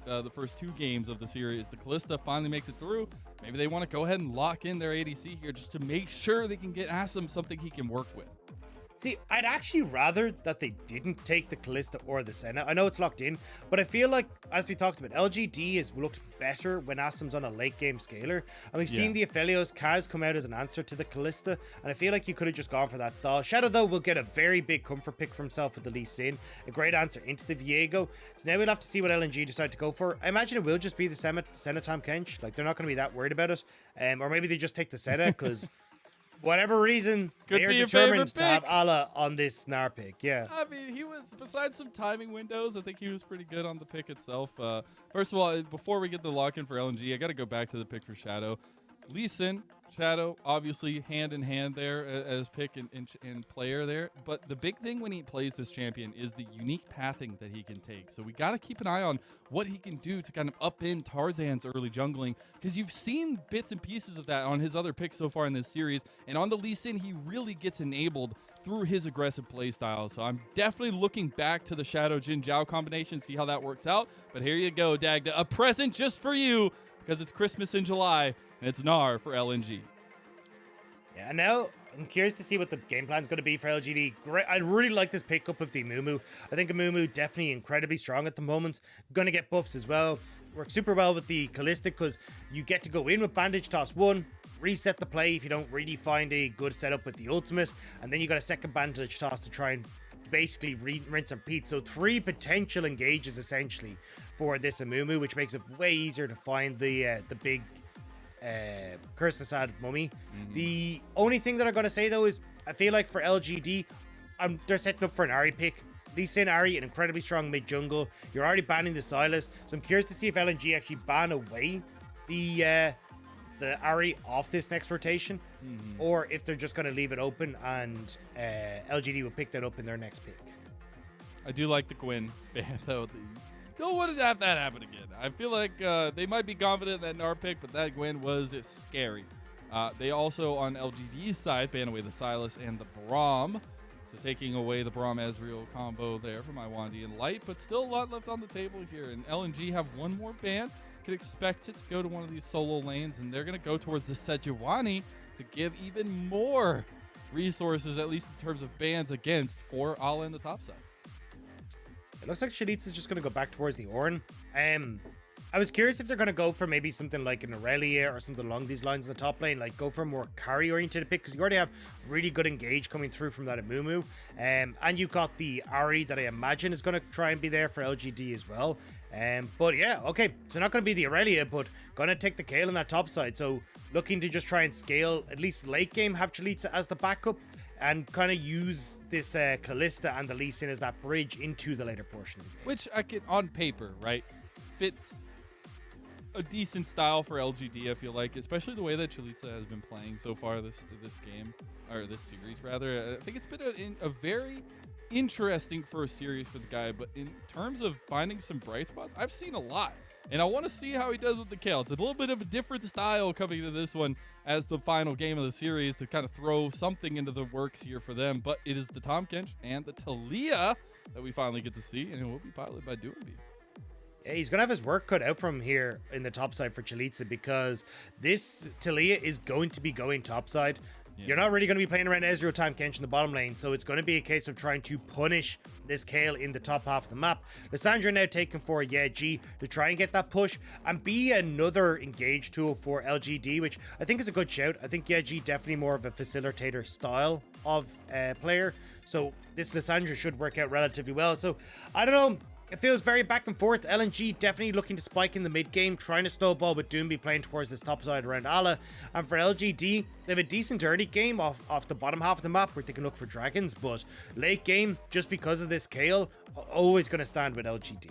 the first 2 games of the series. The Kalista finally makes it through. Maybe they want to go ahead and lock in their ADC here just to make sure they can get Assum something he can work with. See, I'd actually rather that they didn't take the Kalista or the Senna. I know it's locked in, but I feel like, as we talked about, LGD has looked better when Assum's on a late game scaler. And we've seen the Aphelios Kaz come out as an answer to the Kalista, and I feel like you could have just gone for that style. Shadow, though, will get a very big comfort pick for himself with the Lee Sin, a great answer into the Viego. So now we'll have to see what LNG decide to go for. I imagine it will just be the Senna Tahm Kench. Like, they're not going to be that worried about it. Or maybe they just take the Senna, because whatever reason, they are determined to have Allah on this Gnar pick. Yeah. I mean, he was, besides some timing windows, I think he was pretty good on the pick itself. First of all, before we get the lock in for LNG, I got to go back to the pick for Shadow. Lee Sin, Shadow, obviously hand in hand there as pick and player there. But the big thing when he plays this champion is the unique pathing that he can take. So we got to keep an eye on what he can do to kind of up in Tarzan's early jungling, because you've seen bits and pieces of that on his other picks so far in this series. And on the Lee Sin, he really gets enabled through his aggressive play style. So I'm definitely looking back to the Shadow JinJiao combination, see how that works out. But here you go, Dagda, a present just for you, because it's Christmas in July. And it's Gnar for LNG. Yeah, now I'm curious to see what the game plan is going to be for LGD. Great. I really like this pickup of the Amumu. I think Amumu definitely incredibly strong at the moment. Going to get buffs as well. Works super well with the Kalista because you get to go in with Bandage Toss 1, reset the play if you don't really find a good setup with the ultimate, and then you got a second Bandage Toss to try and basically rinse and repeat. So 3 potential engages essentially for this Amumu, which makes it way easier to find the big Curse the Sad Mummy. The only thing that I'm going to say though is I feel like for LGD, they're setting up for an Ahri pick. Lee Sin Ahri, an incredibly strong mid jungle. You're already banning the Silas, so I'm curious to see if LNG actually ban away the Ahri off this next rotation, or if they're just going to leave it open and LGD will pick that up in their next pick. I do like the Gwen ban though. Don't want to have that happen again. I feel like they might be confident in that Gnar pick, but that Gwen was scary. They also, on LGD's side, ban away the Silas and the Braum. So taking away the Braum Ezreal combo there for my Lwandy and Light, but still a lot left on the table here. And LNG have one more ban. Could expect it to go to one of these solo lanes, and they're going to go towards the Sejuani to give even more resources, at least in terms of bans against, for Allah in the top side. It looks like Chelizi is just going to go back towards the Ornn. I was curious if they're going to go for maybe something like an Aurelia or something along these lines in the top lane, like go for a more carry-oriented pick, because you already have really good engage coming through from that Amumu. And you've got the Ahri that I imagine is going to try and be there for LGD as well. But yeah, okay, so not going to be the Aurelia, but going to take the Kayle on that top side. So looking to just try and scale, at least late game, have Chelizi as the backup, and kind of use this Kalista and the Lee Sin as that bridge into the later portion of the game. Which I can, on paper, right, fits a decent style for LGD, I feel like, especially the way that Chelizi has been playing so far this game, or this series, rather. I think it's been a very interesting first series for the guy, but in terms of finding some bright spots, I've seen a lot. And I want to see how he does with the Kayle. It's a little bit of a different style coming to this one as the final game of the series to kind of throw something into the works here for them. But it is the Tahm Kench and the Taliyah that we finally get to see, and it will be piloted by Doinb. Yeah, he's going to have his work cut out from here in the top side for Chelizi, because this Taliyah is going to be going top side. Yeah. You're not really going to be playing around Ezreal Tahm Kench in the bottom lane, so it's going to be a case of trying to punish this Kayle in the top half of the map. Lissandra now taken for G to try and get that push and be another engage tool for LGD, which I think is a good shout. I think G definitely more of a facilitator style of player, so this Lissandra should work out relatively well. So I don't know. It feels very back and forth. LNG definitely looking to spike in the mid game, trying to snowball with Doinb playing towards this top side around Allah. And for LGD, they have a decent early game off the bottom half of the map where they can look for dragons, but late game, just because of this Kayle, always going to stand with LGD.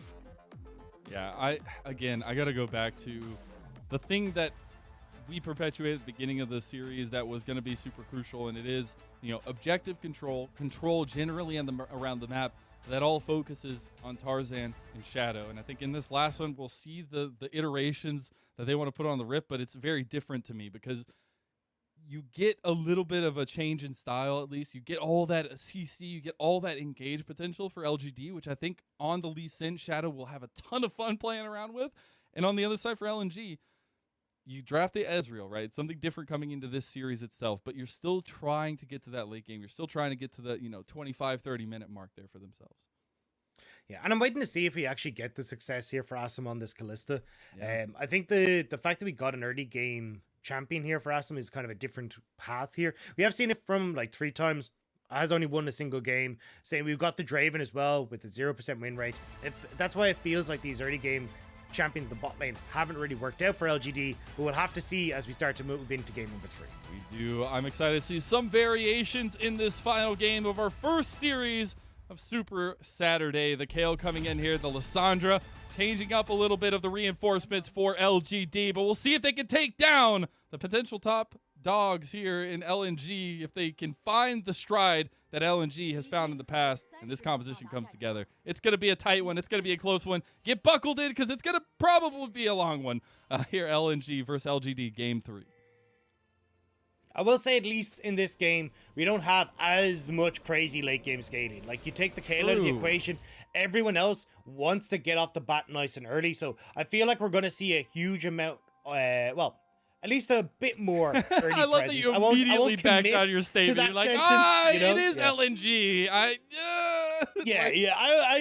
Yeah, I got to go back to the thing that we perpetuated at the beginning of the series that was going to be super crucial, and it is, objective control generally around the map. That all focuses on Tarzan and Shadow. And I think in this last one, we'll see the iterations that they want to put on the Rift, but it's very different to me because you get a little bit of a change in style. At least you get all that CC, you get all that engage potential for LGD, which I think on the Lee Sin, Shadow will have a ton of fun playing around with. And on the other side for LNG, you draft the Ezreal, right? Something different coming into this series itself, but you're still trying to get to that late game. You're still trying to get to the 25, 30-minute mark there for themselves. Yeah, and I'm waiting to see if we actually get the success here for Assum on this Kalista. Yeah. I think the fact that we got an early game champion here for Assum is kind of a different path here. We have seen it from like 3 times. Has only won a single game. Saying we've got the Draven as well with a 0% win rate. That's why it feels like these early game champions, the bot lane, haven't really worked out for LGD, but we'll have to see as we start to move into game number 3. We do. I'm excited to see some variations in this final game of our first series of Super Saturday. The Kayle coming in here, the Lissandra changing up a little bit of the reinforcements for LGD, but we'll see if they can take down the potential top dogs here in LNG, if they can find the stride that LNG has found in the past, and this composition comes together. It's going to be a tight one. It's going to be a close one. Get buckled in, because it's going to probably be a long one here, LNG versus LGD Game 3. I will say, at least in this game, we don't have as much crazy late game scaling. Like, you take the Kayle out of the equation, everyone else wants to get off the bat nice and early. So I feel like we're going to see a huge amount, well, at least a bit more early I love presence. that you immediately backed on your statement. You're like, it is LNG. I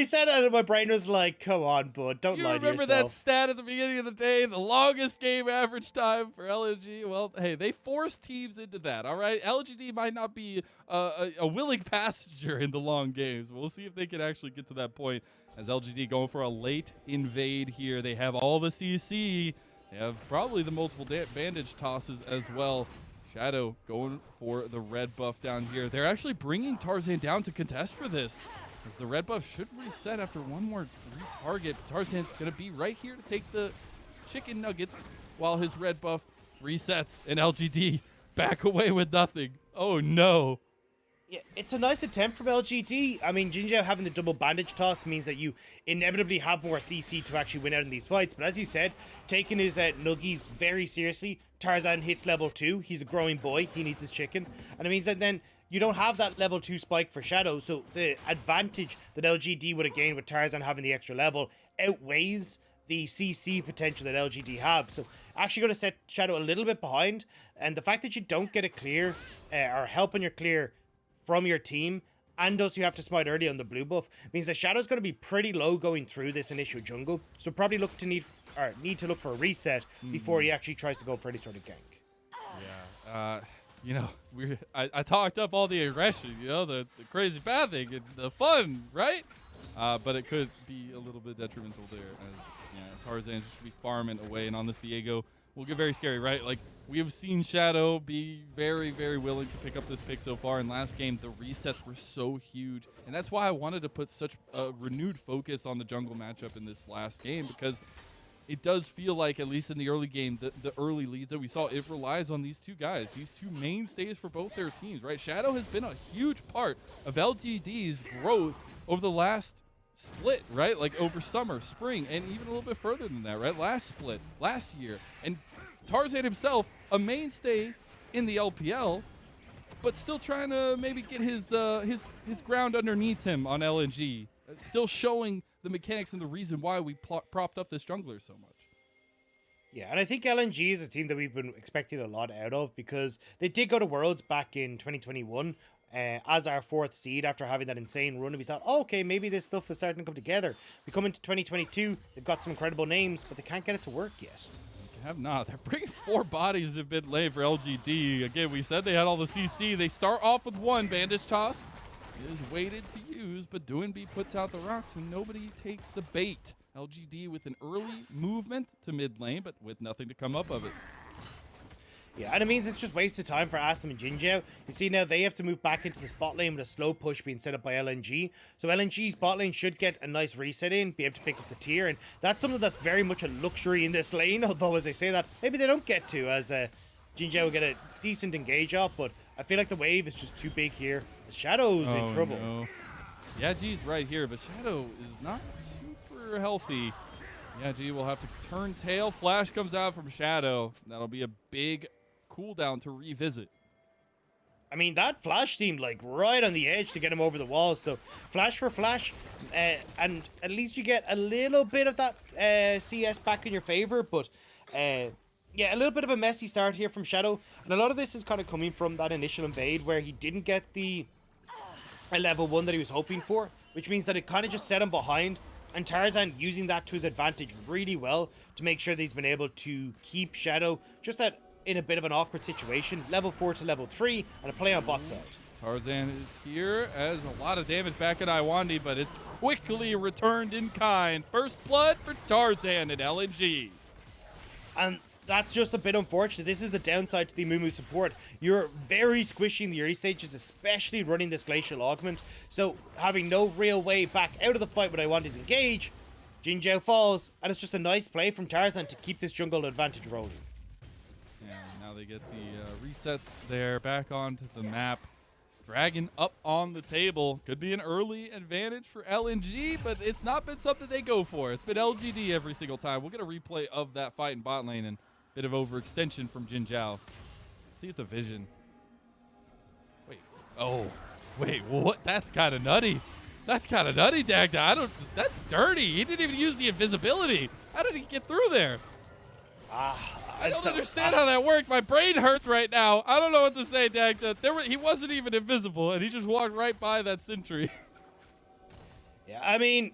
said that and my brain was like, come on, bud, don't lie to yourself. You remember that stat at the beginning of the day, the longest game average time for LNG? Well, hey, they forced teams into that, all right? LGD might not be a willing passenger in the long games. We'll see if they can actually get to that point as LGD going for a late invade here. They have all the CC. They have probably the multiple bandage tosses as well. Shadow going for the red buff down here. They're actually bringing Tarzan down to contest for this, as the red buff should reset after one more retarget. Tarzan's going to be right here to take the chicken nuggets while his red buff resets, and LGD back away with nothing. Oh no. Yeah, it's a nice attempt from LGD. I mean, JinJiao having the double bandage toss means that you inevitably have more CC to actually win out in these fights. But as you said, taking his nuggies very seriously. Tarzan hits level 2. He's a growing boy. He needs his chicken. And it means that then you don't have that level 2 spike for Shadow. So the advantage that LGD would have gained with Tarzan having the extra level outweighs the CC potential that LGD have. So actually going to set Shadow a little bit behind. And the fact that you don't get a clear or help on your clear from your team, and also you have to smite early on the blue buff, means that Shadow's going to be pretty low going through this initial jungle. So probably need to look for a reset before he actually tries to go for any sort of gank. Yeah, I talked up all the aggression, the crazy pathing and the fun, right? But it could be a little bit detrimental there, as Tarzan should be farming away, and on this Viego will get very scary, right? Like, we have seen Shadow be very, very willing to pick up this pick so far. In last game, the resets were so huge. And that's why I wanted to put such a renewed focus on the jungle matchup in this last game, because it does feel like, at least in the early game, the early leads that we saw, it relies on these two guys, these two mainstays for both their teams, right? Shadow has been a huge part of LGD's growth over the last split, right? Like over summer, spring, and even a little bit further than that, right? Last split, last year. And Tarzan himself, a mainstay in the LPL, but still trying to maybe get his ground underneath him on LNG. Still showing the mechanics and the reason why we propped up this jungler so much. Yeah, and I think LNG is a team that we've been expecting a lot out of, because they did go to Worlds back in 2021 as our 4th seed after having that insane run, and we thought, oh, okay, maybe this stuff is starting to come together. We come into 2022, they've got some incredible names, but they can't get it to work yet. Have not. They're bringing 4 bodies have been laid for LGD. Again, we said they had all the CC. They start off with 1 bandage toss. It is waited to use, but Doinb puts out the rocks and nobody takes the bait. LGD with an early movement to mid lane, but with nothing to come up of it. Yeah, and it means it's just wasted time for Assum and JinJiao. You see now they have to move back into the spot lane with a slow push being set up by LNG. So LNG's bot lane should get a nice reset in, be able to pick up the tier, and that's something that's very much a luxury in this lane, although as I say that, maybe they don't get to, as JinJiao will get a decent engage up, but I feel like the wave is just too big here. The Shadow's in trouble. No. Yeah, G's right here, but Shadow is not super healthy. Yeah, G will have to turn tail. Flash comes out from Shadow. That'll be a big cooldown to revisit. I mean, that flash seemed like right on the edge to get him over the wall. So flash for flash, and at least you get a little bit of that CS back in your favor. But yeah, a little bit of a messy start here from Shadow. And a lot of this is kind of coming from that initial invade where he didn't get the level 1 that he was hoping for, which means that it kind of just set him behind. And Tarzan using that to his advantage really well to make sure that he's been able to keep Shadow just in a bit of an awkward situation. Level 4 to level 3 and a play on bot side. Tarzan is here as a lot of damage back at Lwandy, but it's quickly returned in kind. First blood for Tarzan at LNG. And that's just a bit unfortunate. This is the downside to the Amumu support. You're very squishy in the early stages, especially running this Glacial Augment. So having no real way back out of the fight when I want is engage, JinJiao falls, and it's just a nice play from Tarzan to keep this jungle advantage rolling. Yeah, now they get the resets there back onto the map. Dragon up on the table. Could be an early advantage for LNG, but it's not been something they go for. It's been LGD every single time. We'll get a replay of that fight in bot lane and bit of overextension from JinJiao. See with the vision. Wait. Oh. Wait, what? That's kind of nutty. That's kind of nutty, Dagda. That's dirty. He didn't even use the invisibility. How did he get through there? I don't understand how that worked. My brain hurts right now. I don't know what to say, Dagda. He wasn't even invisible, and he just walked right by that sentry. Yeah, I mean,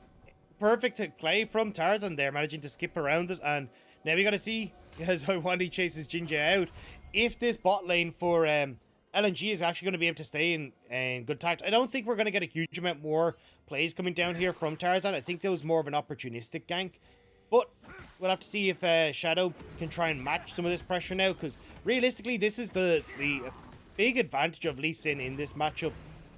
perfect play from Tarzan there, managing to skip around it. And now we got to see, as Lwandy chases JinJiao out, if this bot lane for LNG is actually going to be able to stay in good tact. I don't think we're going to get a huge amount more plays coming down here from Tarzan. I think that was more of an opportunistic gank. But we'll have to see if Shadow can try and match some of this pressure now, because realistically, this is the big advantage of Lee Sin in this matchup,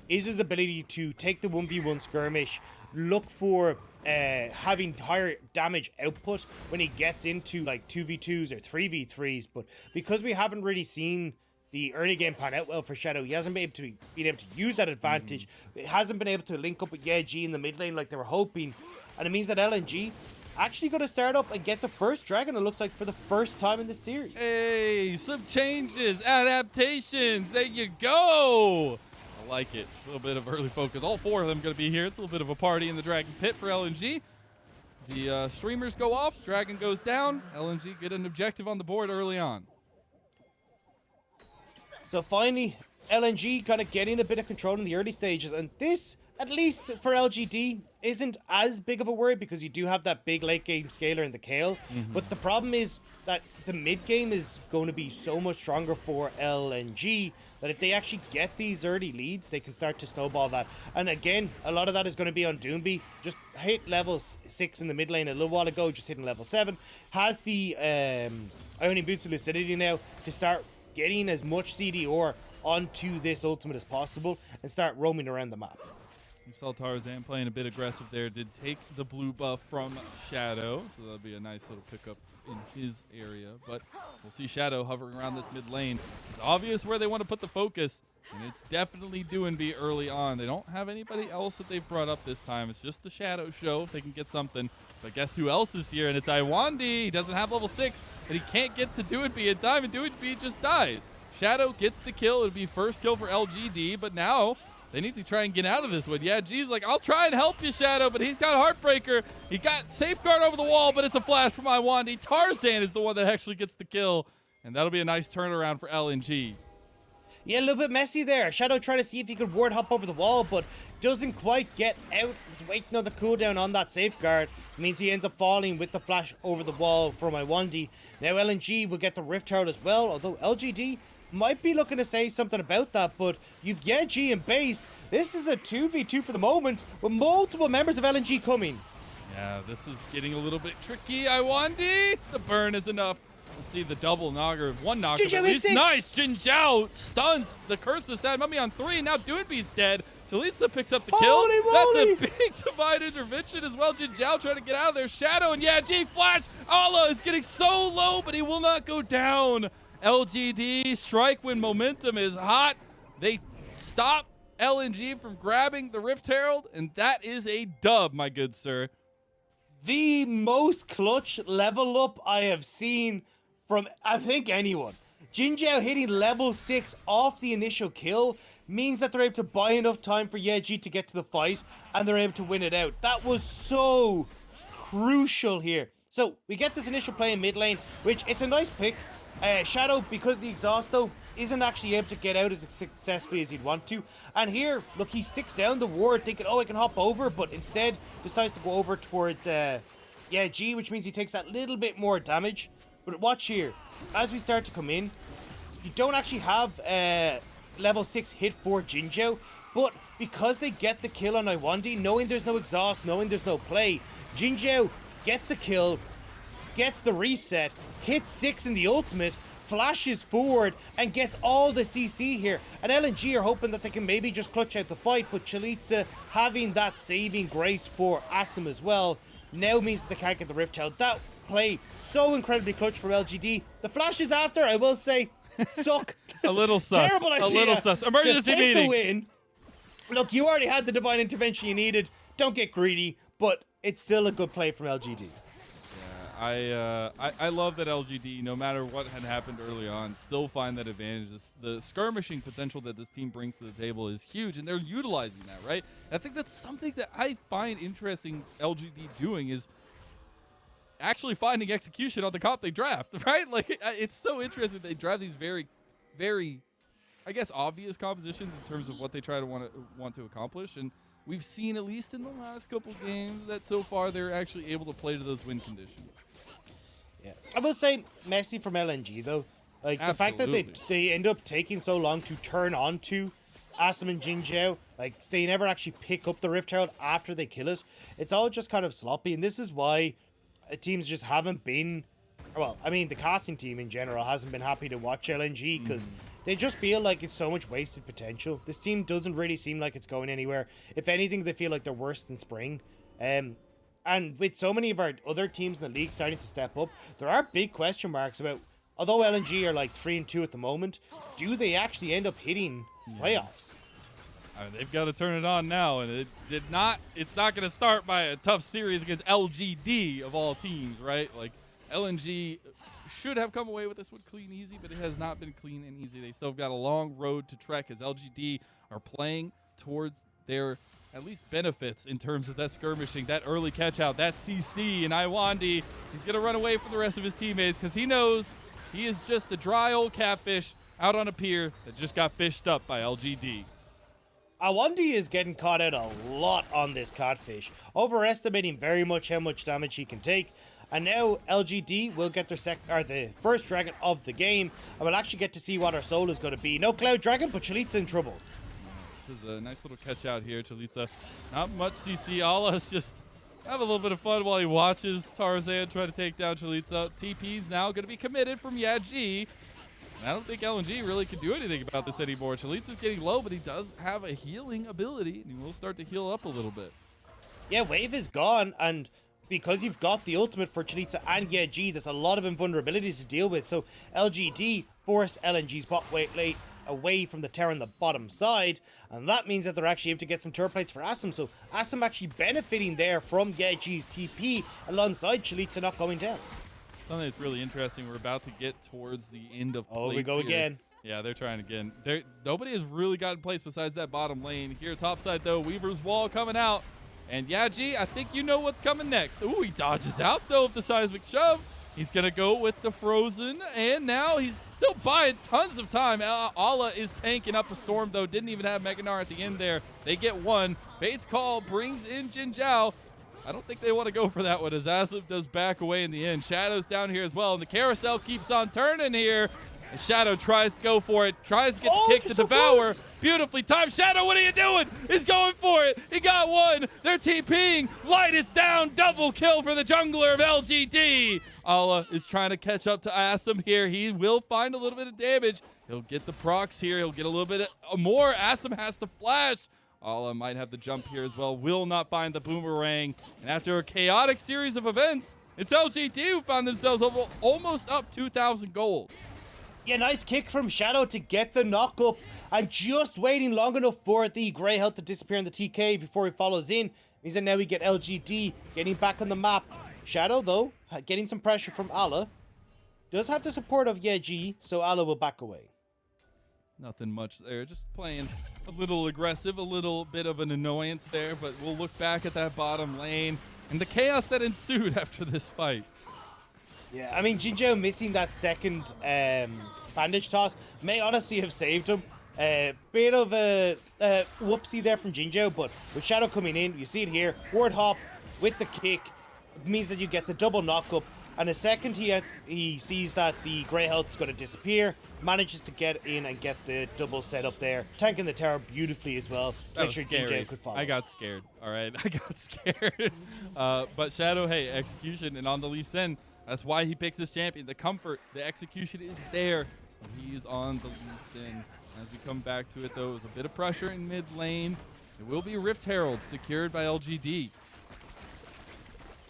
is his ability to take the 1v1 skirmish, look for having higher damage output when he gets into like 2v2s or 3v3s. But because we haven't really seen the early game pan out well for Shadow, he hasn't been able to use that advantage. It hasn't been able to link up with G in the mid lane like they were hoping, and it means that LNG actually going to start up and get the first dragon, it looks like, for the first time in the series. Hey, some changes, adaptations. There you go. I like it. A little bit of early focus. All 4 of them going to be here. It's a little bit of a party in the Dragon Pit for LNG. The streamers go off. Dragon goes down. LNG get an objective on the board early on. So finally, LNG kind of getting a bit of control in the early stages. And this, at least for LGD, isn't as big of a worry because you do have that big late game scaler in the Kayle. But the problem is that the mid game is going to be so much stronger for LNG that if they actually get these early leads, they can start to snowball that. And again, a lot of that is going to be on Doinb. Just hit level 6 in the mid lane a little while ago, just hitting level 7. Has the Ionian Boots of Lucidity now to start getting as much CDR onto this ultimate as possible and start roaming around the map. You saw Tarzan playing a bit aggressive there. Did take the blue buff from Shadow, so that'll be a nice little pickup in his area. But we'll see Shadow hovering around this mid lane. It's obvious where they want to put the focus, and it's definitely Doinb early on. They don't have anybody else that they've brought up this time. It's just the Shadow show if they can get something. But guess who else is here? And it's Lwandy. He doesn't have level 6, and he can't get to Doinb in time, and Doinb just dies. Shadow gets the kill. It'll be first kill for LGD, but now they need to try and get out of this one. Yeah, G's like, I'll try and help you, Shadow, but he's got Heartbreaker. He got Safeguard over the wall, but it's a flash from Lwandy. Tarzan is the one that actually gets the kill, and that'll be a nice turnaround for LNG. Yeah, a little bit messy there. Shadow trying to see if he could ward hop over the wall, but doesn't quite get out. He's waiting on the cooldown on that Safeguard. It means he ends up falling with the flash over the wall from Lwandy. Now LNG will get the Rift Herald as well, although LGD might be looking to say something about that, but you've G in base. This is a 2v2 for the moment with multiple members of LNG coming. Yeah, this is getting a little bit tricky. Lwandy, the burn is enough. Let's see the double knocker. One knocker, at least. Nice. JinJiao stuns the curse of Sad Mummy on 3. Now Doinb's dead. Chelizi picks up the kill. That's a big divine intervention as well. JinJiao trying to get out of there. Shadow and G flash. Allah is getting so low, but he will not go down. LGD strike when momentum is hot. They stop LNG from grabbing the Rift Herald, and that is a dub, my good sir. The most clutch level up I have seen from, I think, anyone. JinJiao hitting level 6 off the initial kill means that they're able to buy enough time for Yeji to get to the fight, and they're able to win it out. That was so crucial here. So we get this initial play in mid lane, which it's a nice pick. Shadow, because the exhaust though, isn't actually able to get out as successfully as he'd want to. And here, look, he sticks down the ward thinking, oh, I can hop over, but instead decides to go over towards G, which means he takes that little bit more damage. But watch here, as we start to come in, you don't actually have level 6 hit for JinJiao, but because they get the kill on Lwandy, knowing there's no exhaust, knowing there's no play, JinJiao gets the kill, gets the reset, hits 6 in the ultimate, flashes forward, and gets all the CC here. And LNG are hoping that they can maybe just clutch out the fight, but Chelizi having that saving grace for Assum as well now means that they can't get the Rift Herald. That play, so incredibly clutch for LGD. The flashes after, I will say, suck. A little sus. Terrible idea. A little sus. Emergency just take meeting. the win. Look, you already had the divine intervention you needed. Don't get greedy, but it's still a good play from LGD. I love that LGD, no matter what had happened early on, still find that advantage. The skirmishing potential that this team brings to the table is huge, and they're utilizing that, right? I think that's something that I find interesting LGD doing is actually finding execution on the comp they draft, right? Like, it's so interesting. They draft these very, very, I guess, obvious compositions in terms of what they try to want to accomplish, and we've seen, at least in the last couple games, that so far they're actually able to play to those win conditions. Yeah, I will say messy from LNG though. Like Absolutely. the fact that they end up taking so long to turn onto Assum and JinJiao, like they never actually pick up the Rift Herald after they kill it. It's all just kind of sloppy, and this is why teams just haven't been. Well, I mean, the casting team in general hasn't been happy to watch LNG because they just feel like it's so much wasted potential. This team doesn't really seem like it's going anywhere. If anything, they feel like they're worse than Spring. And with so many of our other teams in the league starting to step up, there are big question marks about, although LNG are like 3-2 at the moment, do they actually end up hitting playoffs? I mean, they've got to turn it on now, and it's not going to start by a tough series against LGD of all teams, right? Like, LNG should have come away with this one clean easy, but it has not been clean and easy. They still have got a long road to trek as LGD are playing towards their at least benefits in terms of that skirmishing, that early catch out, that CC, and Lwandy. He's going to run away from the rest of his teammates because he knows he is just a dry old catfish out on a pier that just got fished up by LGD. Lwandy is getting caught out a lot on this catfish, overestimating very much how much damage he can take. And now LGD will get the first dragon of the game, and we'll actually get to see what our soul is going to be. No Cloud Dragon, but Chelizi in trouble. This is a nice little catch out here, Chelizi. Not much CC. Allah's just have a little bit of fun while he watches Tarzan try to take down Chelizi. TP's now going to be committed from Yeji. And I don't think LNG really can do anything about this anymore. Chelizi's getting low, but he does have a healing ability, and he will start to heal up a little bit. Yeah, wave is gone, and because you've got the ultimate for Chelizi and Yeji, there's a lot of invulnerability to deal with. So LGD force LNG's bot late away from the tower on the bottom side, and that means that they're actually able to get some turret plates for Assum. So Assum actually benefiting there from Yeji's TP alongside Chelizi not going down. Something that's really interesting. We're about to get towards the end of plates. Oh, we go here. again. Yeah, they're trying again. Nobody has really gotten place besides that bottom lane. Here, top side, though, Weaver's Wall coming out. And Yeji, I think you know what's coming next. Ooh, he dodges out, though, of the seismic shove. He's going to go with the Frozen, and now he's still buying tons of time. Allah is tanking up a storm, though. Didn't even have Mega Gnar at the end there. They get one. Fate's Call brings in JinJiao. I don't think they want to go for that one as Assum does back away in the end. Shadow's down here as well, and the carousel keeps on turning here. And Shadow tries to go for it, tries to get the kick to devour. Close. Beautifully timed. Shadow, what are you doing? He's going for it. He got one. They're TPing. Light is down. Double kill for the jungler of LGD. Allah is trying to catch up to Assum here. He will find a little bit of damage. He'll get the procs here. He'll get a little bit more. Assum has to flash. Allah might have the jump here as well. Will not find the boomerang. And after a chaotic series of events, it's LGD who found themselves almost up 2,000 gold. Yeah, nice kick from Shadow to get the knock up, and just waiting long enough for the Grey Health to disappear in the TK before he follows in means that now we get LGD getting back on the map. Shadow, though, getting some pressure from Allah. does have the support of Yeji, so Ala will back away. Nothing much there. Just playing a little aggressive, a little bit of an annoyance there, but we'll look back at that bottom lane and the chaos that ensued after this fight. Yeah, I mean, JinJiao missing that second bandage toss may honestly have saved him. Bit of a whoopsie there from JinJiao, but with Shadow coming in, you see it here, ward hop with the kick means that you get the double knock-up, and the second he sees that the grey health is going to disappear, manages to get in and get the double set up there, tanking the tower beautifully as well to make sure JinJiao could follow. I got scared, all right? I got scared. But Shadow, hey, execution, and on the Lee Sin, that's why he picks this champion. The comfort, the execution is there. He's on the Lee Sin. As we come back to it, though, it was a bit of pressure in mid lane. It will be Rift Herald secured by LGD.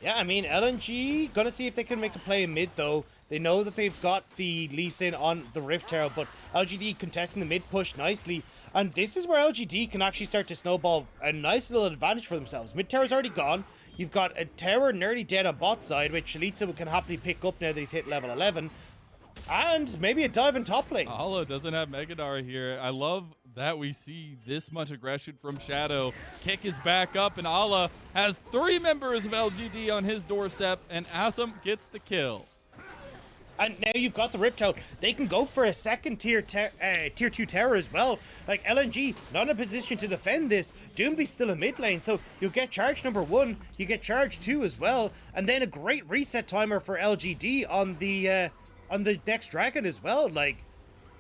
Yeah, I mean, LNG gonna see if they can make a play in mid, though. They know that they've got the Lee Sin on the Rift Herald, but LGD contesting the mid push nicely. And this is where LGD can actually start to snowball a nice little advantage for themselves. Mid tower's already gone. You've got a tower nearly dead on bot side, which Chelizi can happily pick up now that he's hit level 11. And maybe a dive in top lane. Hala doesn't have Mega Gnar here. I love that we see this much aggression from Shadow. Kick is back up, and Hala has 3 members of LGD on his doorstep, and Assum gets the kill. And now you've got the Rift Herald. They can go for a second tier 2 tower as well. Like LNG, not in a position to defend this. Doinb's still in mid lane, so you'll get charge number 1. You get charge 2 as well, and then a great reset timer for LGD on the next dragon as well. Like,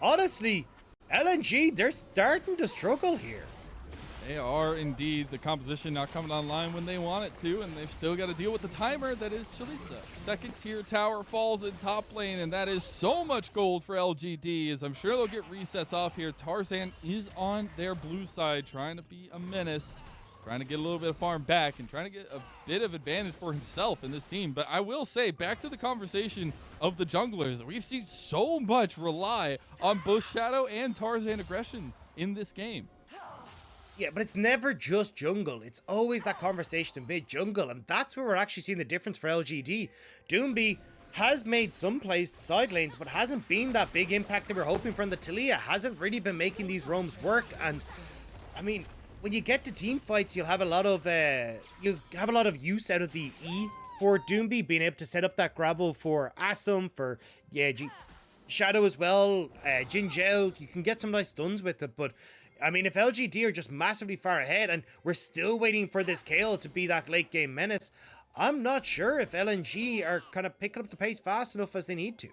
honestly, LNG, they're starting to struggle here. They are indeed. The composition not coming online when they want it to, and they've still got to deal with the timer that is Chelizi. Second tier tower falls in top lane, and that is so much gold for LGD, as I'm sure they'll get resets off here. Tarzan is on their blue side, trying to be a menace, trying to get a little bit of farm back, and trying to get a bit of advantage for himself in this team. But I will say, back to the conversation of the junglers, we've seen so much rely on both Shadow and Tarzan aggression in this game. Yeah, but it's never just jungle. It's always that conversation in mid-jungle, and that's where we're actually seeing the difference for LGD. Doinb has made some plays to side lanes, but hasn't been that big impact they were hoping from. The Taliyah hasn't really been making these roams work, and I mean, when you get to team fights, you'll have a lot of use out of the E for Doinb, being able to set up that gravel for Assum, for Shadow as well, JinJiao. You can get some nice stuns with it, but I mean, if LGD are just massively far ahead and we're still waiting for this Kayle to be that late game menace, I'm not sure if LNG are kind of picking up the pace fast enough as they need to.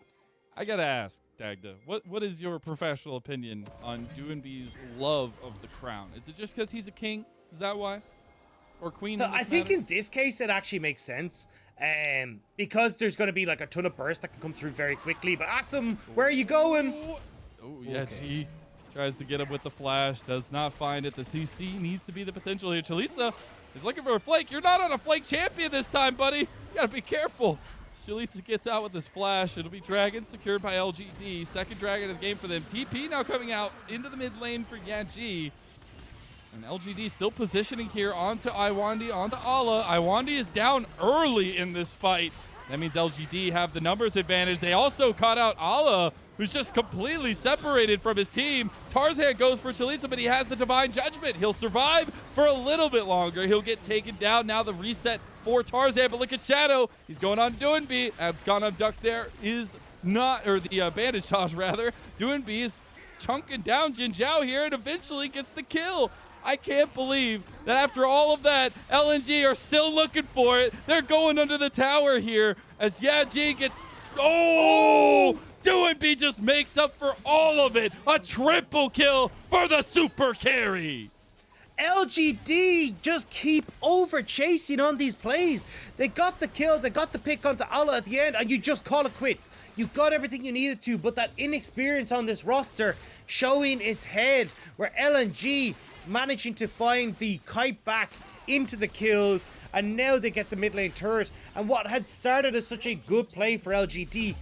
I gotta ask, Dagda, what is your professional opinion on Doinb's love of the crown? Is it just because he's a king? Is that why? Or queen? So I think in this case, it actually makes sense. Because there's going to be like a ton of bursts that can come through very quickly. But Assum, where are you going? Oh, yeah, G tries to get up with the flash, does not find it. The CC needs to be the potential here. Chelizi is looking for a flank. You're not on a flank champion this time, buddy. You got to be careful. Chelizi gets out with this flash. It'll be Dragon secured by LGD. Second Dragon of the game for them. TP now coming out into the mid lane for Yaji. And LGD still positioning here onto Lwandy, onto Ala. Lwandy is down early in this fight. That means LGD have the numbers advantage. They also caught out Ala, who's just completely separated from his team. Tarzan goes for Chelizi, but he has the Divine Judgment. He'll survive for a little bit longer. He'll get taken down. Now the reset for Tarzan, but look at Shadow. He's going on Doinb. Abscon abduct there is not, or the bandage toss rather. Doinb is chunking down JinJiao here and eventually gets the kill. I can't believe that after all of that, LNG are still looking for it. They're going under the tower here as Yaji gets... Oh! Doinb just makes up for all of it. A triple kill for the super carry. LGD just keep over chasing on these plays. They got the kill, they got the pick onto Ala at the end, and you just call it quits. You got everything you needed to, but that inexperience on this roster showing its head, where LNG managing to find the kite back into the kills, and now they get the mid lane turret, and what had started as such a good play for LGD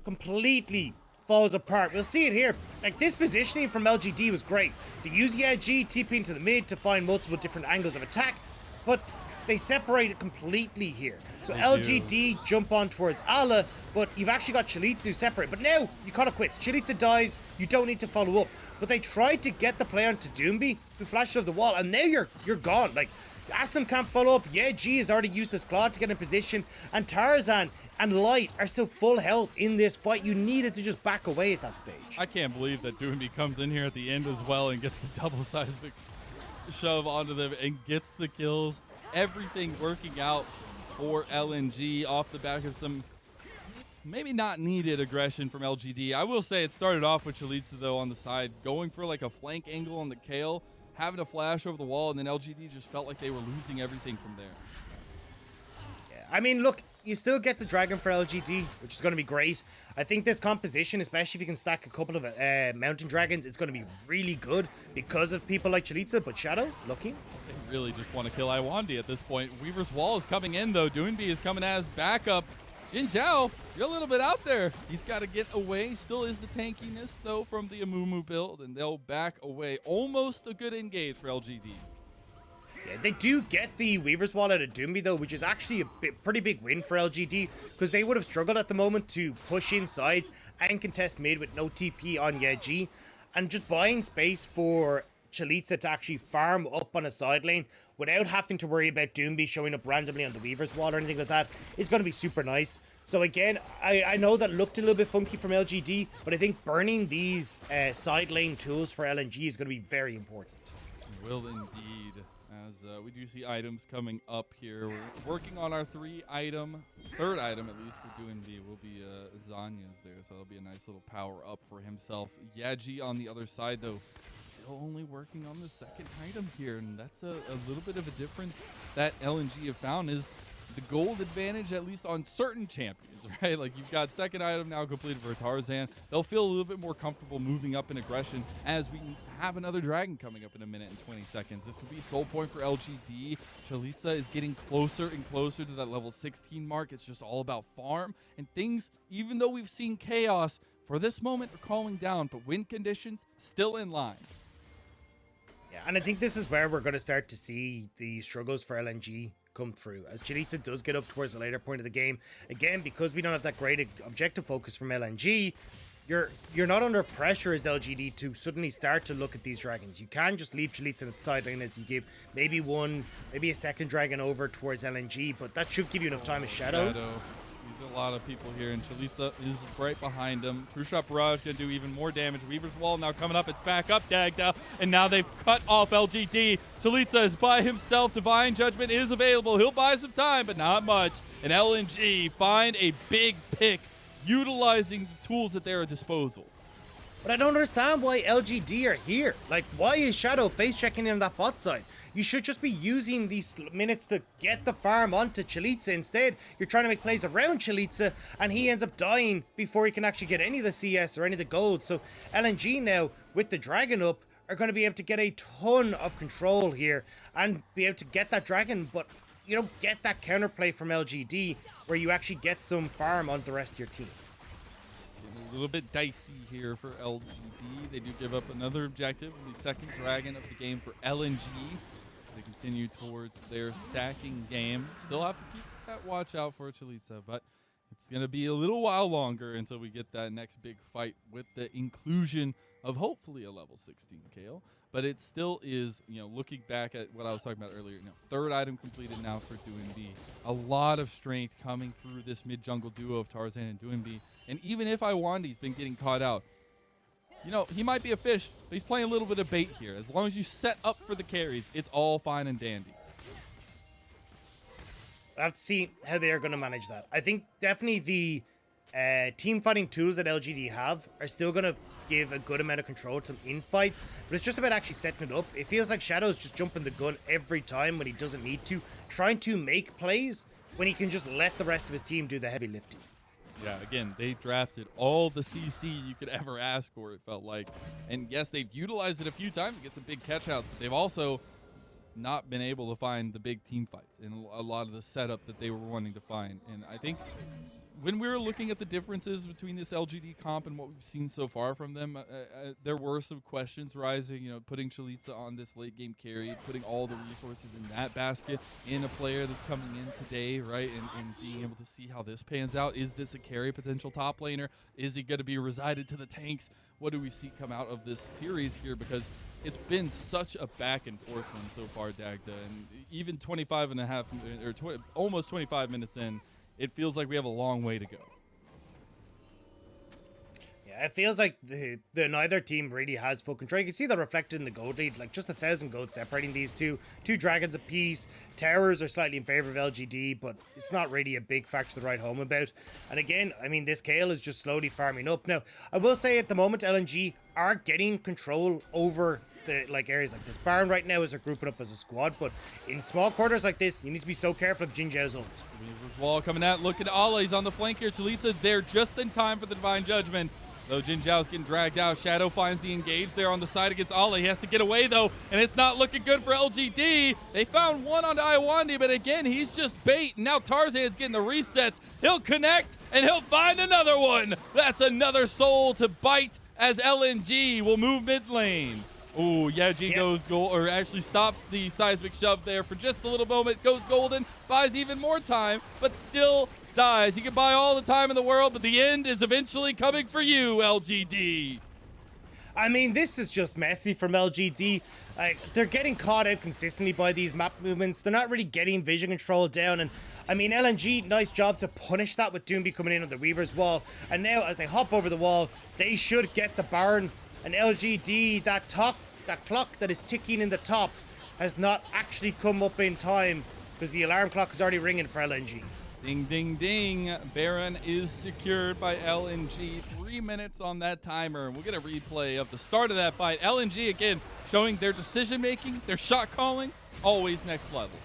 completely falls apart. We'll see it here. Like, this positioning from LGD was great. They use Yaji TP into the mid to find multiple different angles of attack, but they separate it completely here. So They LGD jump on towards Allah, but you've actually got Chelizi separate. But now you call it quits. Chelizi dies, you don't need to follow up. But they tried to get the play onto Doinb, who flashed off the wall, and now you're gone. Like, Assum can't follow up. Yeah, G has already used his claw to get in position, and Tarzan and Light are still full health in this fight. You needed to just back away at that stage. I can't believe that Doinb comes in here at the end as well and gets the double seismic shove onto them and gets the kills. Everything working out for LNG off the back of some maybe not needed aggression from LGD. I will say it started off with Chelizi though on the side, going for like a flank angle on the Kayle, having a flash over the wall, and then LGD just felt like they were losing everything from there. Yeah, I mean, look, you still get the dragon for LGD, which is going to be great. I think this composition, especially if you can stack a couple of mountain dragons, it's going to be really good because of people like Chelizi. But Shadow, lucky. They really just want to kill Lwandy at this point. Weaver's Wall is coming in though. Doinb is coming as backup. JinJiao, you're a little bit out there. He's got to get away. Still is the tankiness though from the Amumu build, and they'll back away. Almost a good engage for LGD. Yeah, they do get the Weaver's Wall out of Doinb though, which is actually a pretty big win for LGD, because they would have struggled at the moment to push inside and contest mid with no TP on Yeji, and just buying space for Chelizi to actually farm up on a side lane without having to worry about Doinb showing up randomly on the Weaver's Wall or anything like that is going to be super nice. So again, I know that looked a little bit funky from LGD, but I think burning these side lane tools for LNG is going to be very important. Will indeed. As we do see items coming up here. We're working on our third item at least for Doinb will be Zanya's there, so that'll be a nice little power up for himself. Yaji on the other side though, still only working on the second item here, and that's a little bit of a difference that LNG have found is the gold advantage, at least on certain champions, right? Like you've got second item now completed for Tarzan. They'll feel a little bit more comfortable moving up in aggression as we have another dragon coming up in a minute and 20 seconds. This will be soul point for LGD. Chelizi is getting closer and closer to that level 16 mark. It's just all about farm and things, even though we've seen chaos for this moment are calming down, but win conditions still in line. Yeah, and I think this is where we're going to start to see the struggles for LNG come through, as Chelizi does get up towards the later point of the game. Again, because we don't have that great objective focus from LNG, you're not under pressure as LGD to suddenly start to look at these dragons. You can just leave Chelizi at the sideline as you give maybe a second dragon over towards LNG, but that should give you enough time as Shadow. There's a lot of people here, and Chelizi is right behind him. True Shot Barrage going to do even more damage. Weaver's Wall now coming up. It's back up, Dagda, and now they've cut off LGD. Chelizi is by himself. Divine Judgment is available. He'll buy some time, but not much. And LNG find a big pick, utilizing the tools at their disposal. But I don't understand why LGD are here. Like, why is Shadow face checking in on that bot side? You should just be using these minutes to get the farm onto Chelizi. Instead, you're trying to make plays around Chelizi, and he ends up dying before he can actually get any of the CS or any of the gold. So LNG now, with the dragon up, are going to be able to get a ton of control here and be able to get that dragon, but you don't get that counterplay from LGD where you actually get some farm on the rest of your team. A little bit dicey here for LGD. They do give up another objective, the second dragon of the game for LNG. They continue towards their stacking game. Still have to keep that watch out for Chelizi, but it's going to be a little while longer until we get that next big fight with the inclusion of hopefully a level 16 Kayle. But it still is, looking back at what I was talking about earlier, third item completed now for Doinb. A lot of strength coming through this mid-jungle duo of Tarzan and Doinb. And even if Lwandy's been getting caught out, he might be a fish, but he's playing a little bit of bait here. As long as you set up for the carries, it's all fine and dandy. I have to see how they are going to manage that. I think definitely the team fighting tools that LGD have are still going to give a good amount of control to them in fights, but it's just about actually setting it up. It feels like Shadow's just jumping the gun every time when he doesn't need to, trying to make plays when he can just let the rest of his team do the heavy lifting. Yeah, again, they drafted all the CC you could ever ask for, it felt like. And yes, they've utilized it a few times to get some big catch outs, but they've also not been able to find the big team fights and a lot of the setup that they were wanting to find. And I think when we were looking at the differences between this LGD comp and what we've seen so far from them, there were some questions rising. You know, putting Chelizi on this late game carry, putting all the resources in that basket in a player that's coming in today, right? And being able to see how this pans out. Is this a carry potential top laner? Is he going to be resided to the tanks? What do we see come out of this series here? Because it's been such a back and forth one so far, Dagda, and even 25 and a half or almost 25 minutes in, it feels like we have a long way to go. Yeah, it feels like the neither team really has full control. You can see that reflected in the gold lead, like just 1,000 gold separating these two dragons apiece. Towers are slightly in favor of LGD, but it's not really a big factor to write home about. And again, I mean, this Kayle is just slowly farming up. Now, I will say at the moment, LNG are getting control over the areas like this. Baron right now is they're grouping up as a squad, but in small quarters like this, you need to be so careful of JinJiao's ult. Wall coming out. Look at Allah. He's on the flank here. Chelizi there just in time for the Divine Judgment. Though JinJiao's getting dragged out. Shadow finds the engage there on the side against Allah. He has to get away though, and it's not looking good for LGD. They found one onto Lwandy, but again, he's just bait. Now Tarzan's getting the resets. He'll connect, and he'll find another one. That's another soul to bite as LNG will move mid lane. Oh, yeah, G goes gold, or actually stops the seismic shove there for just a little moment. Goes golden, buys even more time, but still dies. You can buy all the time in the world, but the end is eventually coming for you, LGD. I mean, this is just messy from LGD. Like, they're getting caught out consistently by these map movements. They're not really getting vision control down. And I mean, LNG, nice job to punish that with Doinb coming in on the Weaver's wall. And now, as they hop over the wall, they should get the Baron. And LGD, that clock that is ticking in the top has not actually come up in time because the alarm clock is already ringing for LNG. Ding, ding, ding. Baron is secured by LNG. 3 minutes on that timer. We'll get a replay of the start of that fight. LNG, again, showing their decision-making, their shot calling, always next level.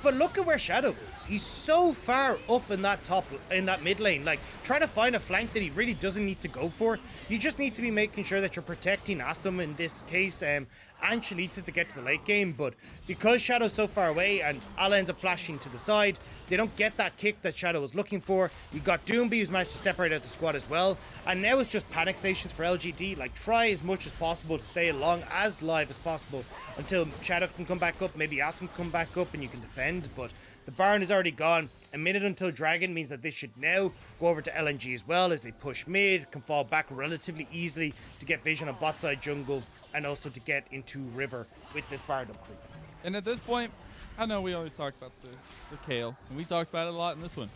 But look at where Shadow is. He's so far up in that mid lane. Like, trying to find a flank that he really doesn't need to go for. You just need to be making sure that you're protecting Assum in this case, and Chelizi to get to the late game. But because Shadow's so far away and Ala ends up flashing to the side, they don't get that kick that Shadow was looking for. You got Doinb, who's managed to separate out the squad as well. And now it's just panic stations for LGD. Like, try as much as possible to stay along as live as possible until Shadow can come back up, maybe Assum come back up and you can defend. But the Baron is already gone. A minute until Dragon means that this should now go over to LNG as well as they push mid, can fall back relatively easily to get vision on bot side jungle and also to get into river with this Baron up creep. And at this point, I know we always talk about the Kayle, and we talked about it a lot in this one.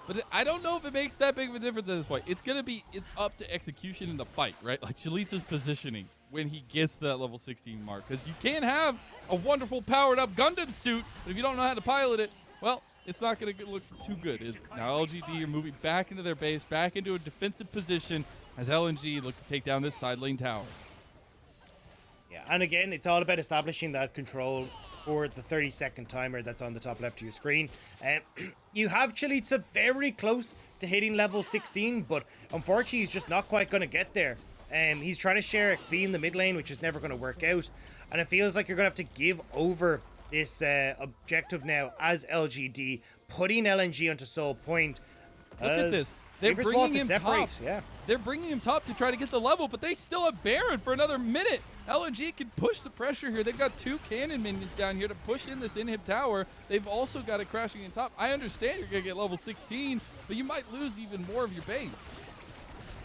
But I don't know if it makes that big of a difference at this point. It's up to execution in the fight, right? Like Chelizi's positioning when he gets to that level 16 mark. Because you can have a wonderful powered up Gundam suit, but if you don't know how to pilot it, well, it's not going to look too good. Now LGD are moving back into their base, back into a defensive position as LNG look to take down this side lane tower. Yeah, and again, it's all about establishing that control for the 30-second timer that's on the top left of your screen. You have Chelizi very close to hitting level 16, but unfortunately, he's just not quite going to get there. He's trying to share XP in the mid lane, which is never going to work out. And it feels like you're going to have to give over this objective now as LGD, putting LNG onto Soul Point. Look at this. They're bringing him top. Yeah. They're bringing him top to try to get the level, but they still have Baron for another minute. LNG can push the pressure here. They've got 2 cannon minions down here to push in this inhib tower. They've also got it crashing in top. I understand you're going to get level 16, but you might lose even more of your base.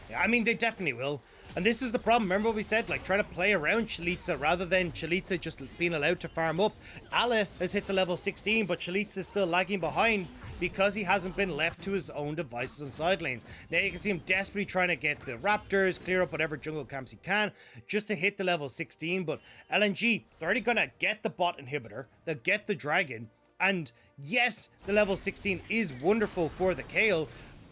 Yeah, I mean, they definitely will. And this is the problem. Remember what we said? Like, trying to play around Chelizi rather than Chelizi just being allowed to farm up. Ala has hit the level 16, but Chelizi is still lagging behind because he hasn't been left to his own devices on side lanes. Now you can see him desperately trying to get the Raptors, clear up whatever jungle camps he can, just to hit the level 16. But LNG, they're already going to get the bot inhibitor, they'll get the dragon, and yes, the level 16 is wonderful for the Kayle,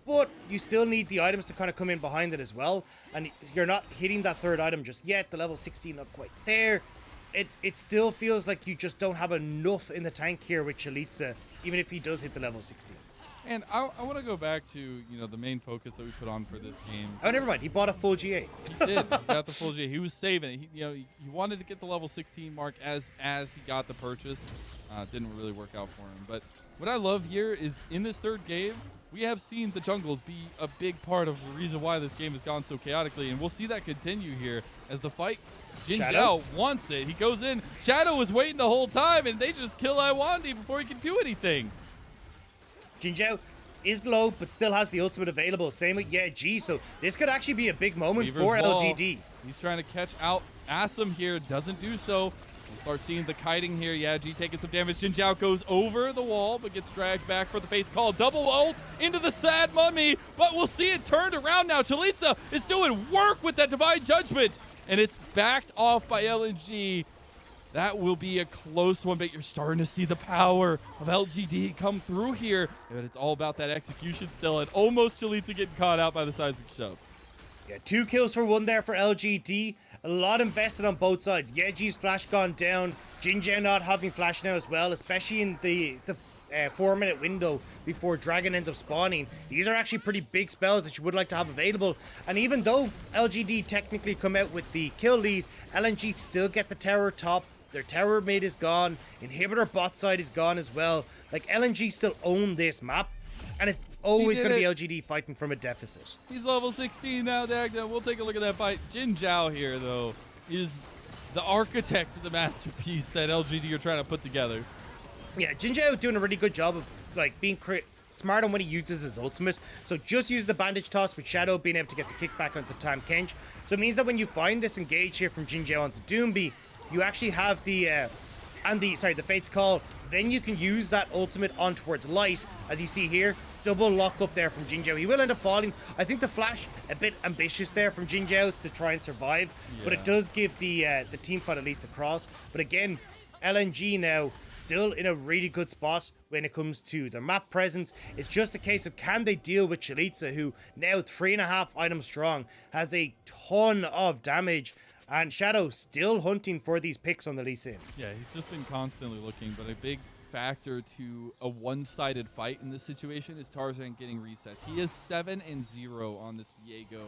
but you still need the items to kind of come in behind it as well. And you're not hitting that third item just yet. The level 16 not quite there. It still feels like you just don't have enough in the tank here with Chelizi, even if he does hit the level 16. And I want to go back to the main focus that we put on for this game. Oh, never mind. He bought a full GA. He did. He got the full GA. He was saving it. He wanted to get the level 16 mark as he got the purchase. Didn't really work out for him. But what I love here is in this third game, we have seen the jungles be a big part of the reason why this game has gone so chaotically, and we'll see that continue here as the fight. JinJiao wants it. He goes in. Shadow was waiting the whole time, and they just kill Lwandy before he can do anything. JinJiao is low, but still has the ultimate available. Same with G, so this could actually be a big moment Weaver's for wall. LGD. He's trying to catch out Assum here. Doesn't do so. We'll start seeing the kiting here. G taking some damage. JinJiao goes over the wall, but gets dragged back for the face call. Double ult into the sad mummy, but we'll see it turned around now. Chelizi is doing work with that divine judgment, and it's backed off by LNG. That will be a close one, but you're starting to see the power of LGD come through here. But it's all about that execution still, and almost Chelizi getting caught out by the seismic shove. Yeah, 2 kills for 1 there for LGD. A lot invested on both sides. Yeji's flash gone down. JinJiao not having flash now as well, especially in the 4-minute window before Dragon ends up spawning. These are actually pretty big spells that you would like to have available. And even though LGD technically come out with the kill lead, LNG still get the tower top. Their tower mate is gone. Inhibitor bot side is gone as well. Like, LNG still own this map. And it's always going to be LGD fighting from a deficit. He's level 16 now, Dagda. We'll take a look at that fight. JinJiao here, though, is the architect of the masterpiece that LGD are trying to put together. Yeah, JinJiao doing a really good job of like being smart on when he uses his ultimate. So just use the bandage toss with Shadow being able to get the kickback onto Tahm Kench. So it means that when you find this engage here from JinJiao onto Doinb, you actually have the Fate's Call. Then you can use that ultimate on towards Light, as you see here. Double lock up there from JinJiao. He will end up falling. I think the flash a bit ambitious there from JinJiao to try and survive, but it does give the team fight at least a cross. But again, LNG now still in a really good spot when it comes to their map presence. It's just a case of can they deal with Chelizi, who now 3.5 items strong, has a ton of damage. And Shadow still hunting for these picks on the Lee Sin. Yeah, he's just been constantly looking, but a big factor to a one-sided fight in this situation is Tarzan getting resets. He is 7-0 on this Viego,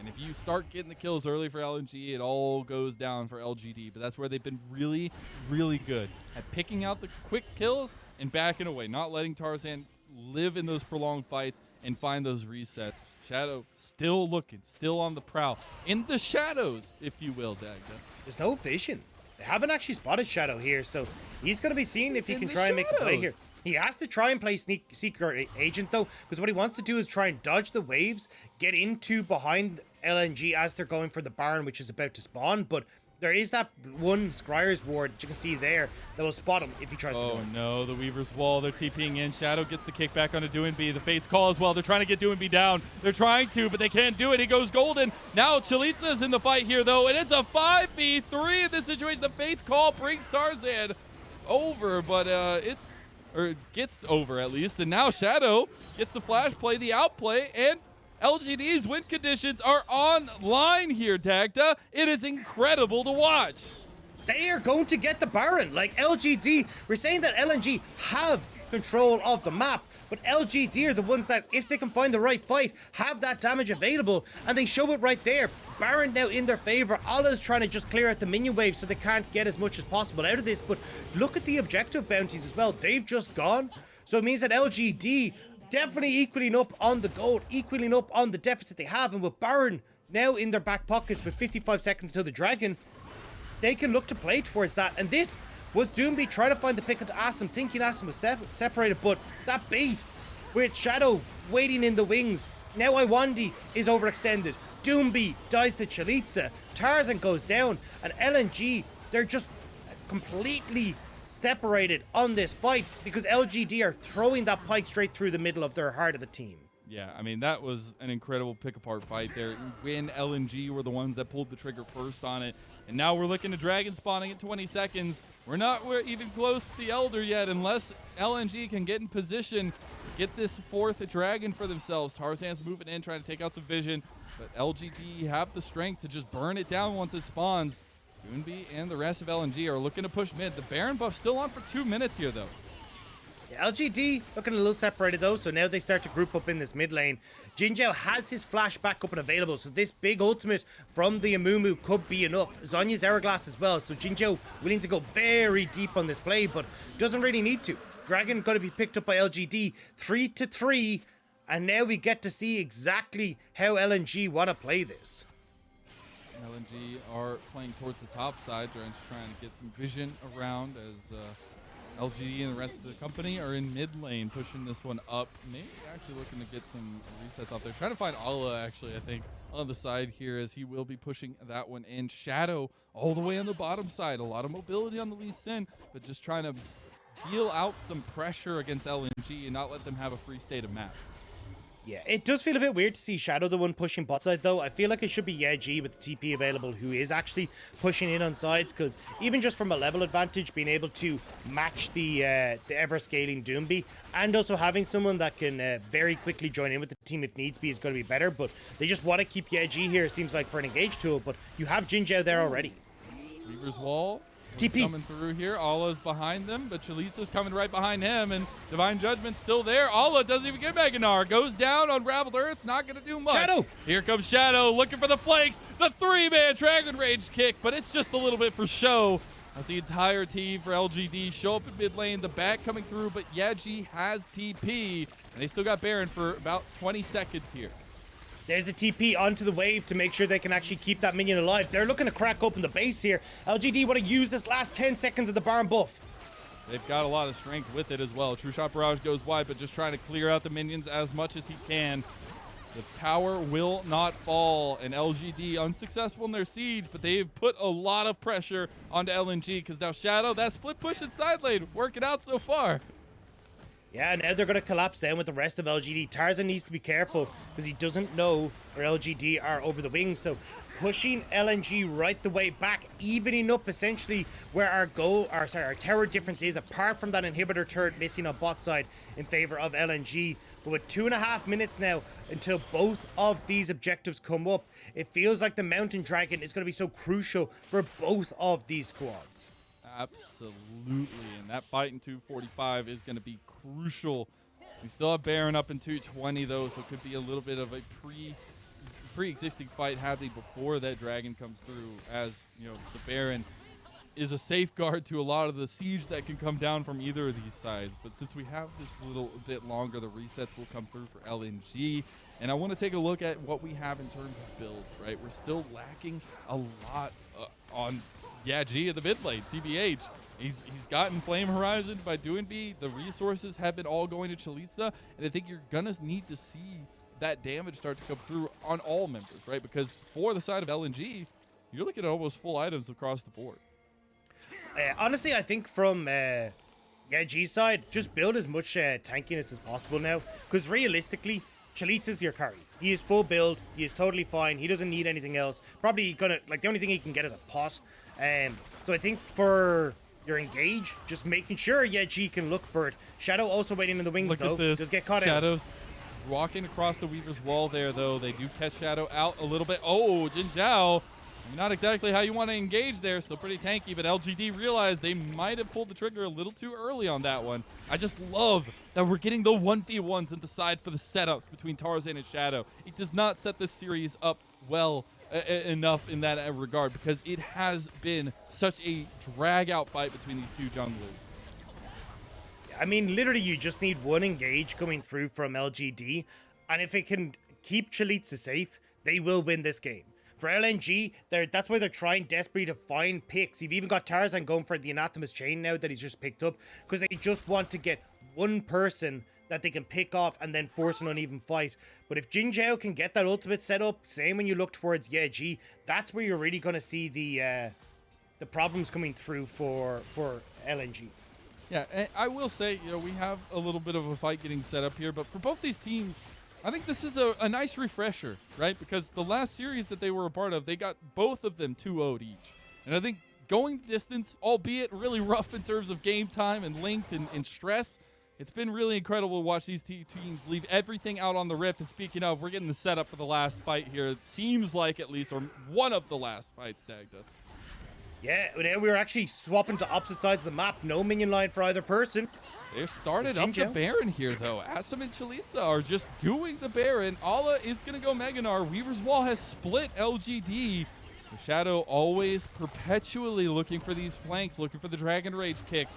and if you start getting the kills early for LNG, it all goes down for LGD. But that's where they've been really, really good at picking out the quick kills and backing away, not letting Tarzan live in those prolonged fights and find those resets. Shadow still looking, still on the prowl. In the shadows, if you will, Dagda. There's no vision. They haven't actually spotted Shadow here, so he's going to be seeing if he can try and make the play here. He has to try and play Secret Agent, though, because what he wants to do is try and dodge the waves, get into behind LNG as they're going for the Baron, which is about to spawn, but there is that one Scryer's ward that you can see there that will spot him if he tries to go. Oh no, the Weaver's wall, they're TPing in. Shadow gets the kickback onto Doinb. The Fate's Call as well. They're trying to get Doinb down. They're trying to, but they can't do it. He goes golden. Now Chelizi is in the fight here, though, and it's a 5v3 in this situation. The Fate's Call brings Tarzan over, but gets over at least. And now Shadow gets the flash play, the outplay, and LGD's win conditions are online here, Dagda. It is incredible to watch. They are going to get the Baron. Like LGD, we're saying that LNG have control of the map, but LGD are the ones that, if they can find the right fight, have that damage available, and they show it right there. Baron now in their favor. Allah's trying to just clear out the minion wave so they can't get as much as possible out of this, but look at the objective bounties as well. They've just gone. So it means that LGD definitely equaling up on the gold, equaling up on the deficit they have, and with Baron now in their back pockets with 55 seconds till the Dragon, they can look to play towards that. And this was Doinb trying to find the pick into Assum, thinking Assum was separated, but that bait with Shadow waiting in the wings. Now Lwandy is overextended. Doinb dies to Chelizi. Tarzan goes down, and LNG, they're just completely separated on this fight because LGD are throwing that pike straight through the middle of their heart of the team. Yeah, I mean, that was an incredible pick-apart fight there. When LNG were the ones that pulled the trigger first on it, and now we're looking to Dragon spawning at 20 seconds. We're even close to the Elder yet, unless LNG can get in position, get this 4th Dragon for themselves. Tarzan's moving in, trying to take out some vision, but LGD have the strength to just burn it down once it spawns. Doinb and the rest of LNG are looking to push mid. The Baron buff still on for 2 minutes here, though. Yeah, LGD looking a little separated, though, so now they start to group up in this mid lane. JinJiao has his flash back up and available, so this big ultimate from the Amumu could be enough. Zhonya's Hourglass as well, so JinJiao willing to go very deep on this play, but doesn't really need to. Dragon going to be picked up by LGD, 3-3. And now we get to see exactly how LNG want to play this. LNG are playing towards the top side. They're just trying to get some vision around as LGD and the rest of the company are in mid lane, pushing this one up. Maybe actually looking to get some resets out there. Trying to find Allah, actually, I think, on the side here, as he will be pushing that one in. Shadow all the way on the bottom side. A lot of mobility on the Lee Sin, but just trying to deal out some pressure against LNG and not let them have a free state of map. Yeah, it does feel a bit weird to see Shadow the one pushing bot side, though. I feel like it should be Yeji with the TP available, who is actually pushing in on sides, because even just from a level advantage, being able to match the ever-scaling Doinb, and also having someone that can very quickly join in with the team if needs be is going to be better. But they just want to keep Yeji here, it seems like, for an engage tool, but you have JinJiao there already. Weaver's Wall TP coming through here. Allah's behind them, but Chelizi's coming right behind him, and Divine Judgment's still there. Allah doesn't even get Gnar. Goes down on Raveled Earth, not going to do much. Shadow! Here comes Shadow, looking for the flanks. The 3-man Dragon Rage kick, but it's just a little bit for show. As the entire team for LGD show up in mid lane, the back coming through, but Yeji has TP, and they still got Baron for about 20 seconds here. There's the TP onto the wave to make sure they can actually keep that minion alive. They're looking to crack open the base here. LGD want to use this last 10 seconds of the Baron buff. They've got a lot of strength with it as well. True Shot Barrage goes wide, but just trying to clear out the minions as much as he can. The tower will not fall, and LGD unsuccessful in their siege, but they've put a lot of pressure onto LNG, because now Shadow, that split push in side lane, working out so far. Yeah, now they're going to collapse down with the rest of LGD. Tarzan needs to be careful because he doesn't know where LGD are over the wings. So pushing LNG right the way back, evening up essentially where our tower difference is, apart from that inhibitor turret missing on bot side in favor of LNG. But with 2.5 minutes now until both of these objectives come up, it feels like the Mountain Dragon is going to be so crucial for both of these squads. Absolutely, and that fight in 245 is going to be crucial. We still have Baron up in 220 though, so it could be a little bit of a pre-existing fight happening before that dragon comes through, as you know, the Baron is a safeguard to a lot of the siege that can come down from either of these sides. But since we have this little bit longer, the resets will come through for LNG. And I want to take a look at what we have in terms of builds, right? We're still lacking a lot on G in the mid lane, TBH. He's gotten Flame Horizon by Doinb. The resources have been all going to Chelizi, and I think you're going to need to see that damage start to come through on all members, right? Because for the side of LNG, you're looking at almost full items across the board. Honestly, I think from G's side, just build as much tankiness as possible now, because realistically, Chelizi's your carry. He is full build. He is totally fine. He doesn't need anything else. Probably gonna, like, the only thing he can get is a pot. So I think for your engage, just making sure G can look for it. Shadow also waiting in the wings, though. Does get caught out. Shadow's walking across the Weaver's Wall there, though. They do catch Shadow out a little bit. Oh, JinJiao. Not exactly how you want to engage there. Still pretty tanky, but LGD realized they might have pulled the trigger a little too early on that one. I just love that we're getting the 1v1s at the side for the setups between Tarzan and Shadow. It does not set this series up well enough in that regard, because it has been such a drag-out fight between these two junglers. I mean, literally, you just need one engage coming through from LGD, and if it can keep Chelizi safe, they will win this game. For LNG, that's why they're trying desperately to find picks. You've even got Tarzan going for the Anathema's Chain now that he's just picked up, because they just want to get one person that they can pick off and then force an uneven fight. But if JinJiao can get that ultimate set up, same when you look towards Yeji, that's where you're really going to see the problems coming through for LNG. Yeah, and I will say, you know, we have a little bit of a fight getting set up here, but for both these teams, I think this is a nice refresher, right? Because the last series that they were a part of, they got both of them 2-0'd each. And I think going the distance, albeit really rough in terms of game time and length and stress, it's been really incredible to watch these teams leave everything out on the Rift. And speaking of, we're getting the setup for the last fight here. It seems like, at least, or one of the last fights, Dagda. Yeah, we were actually swapping to opposite sides of the map. No minion line for either person. They started up the Baron here, though. Assum and Chelizi are just doing the Baron. Allah is going to go Gnar. Weaver's Wall has split LGD. The Shadow always perpetually looking for these flanks, looking for the Dragon Rage kicks.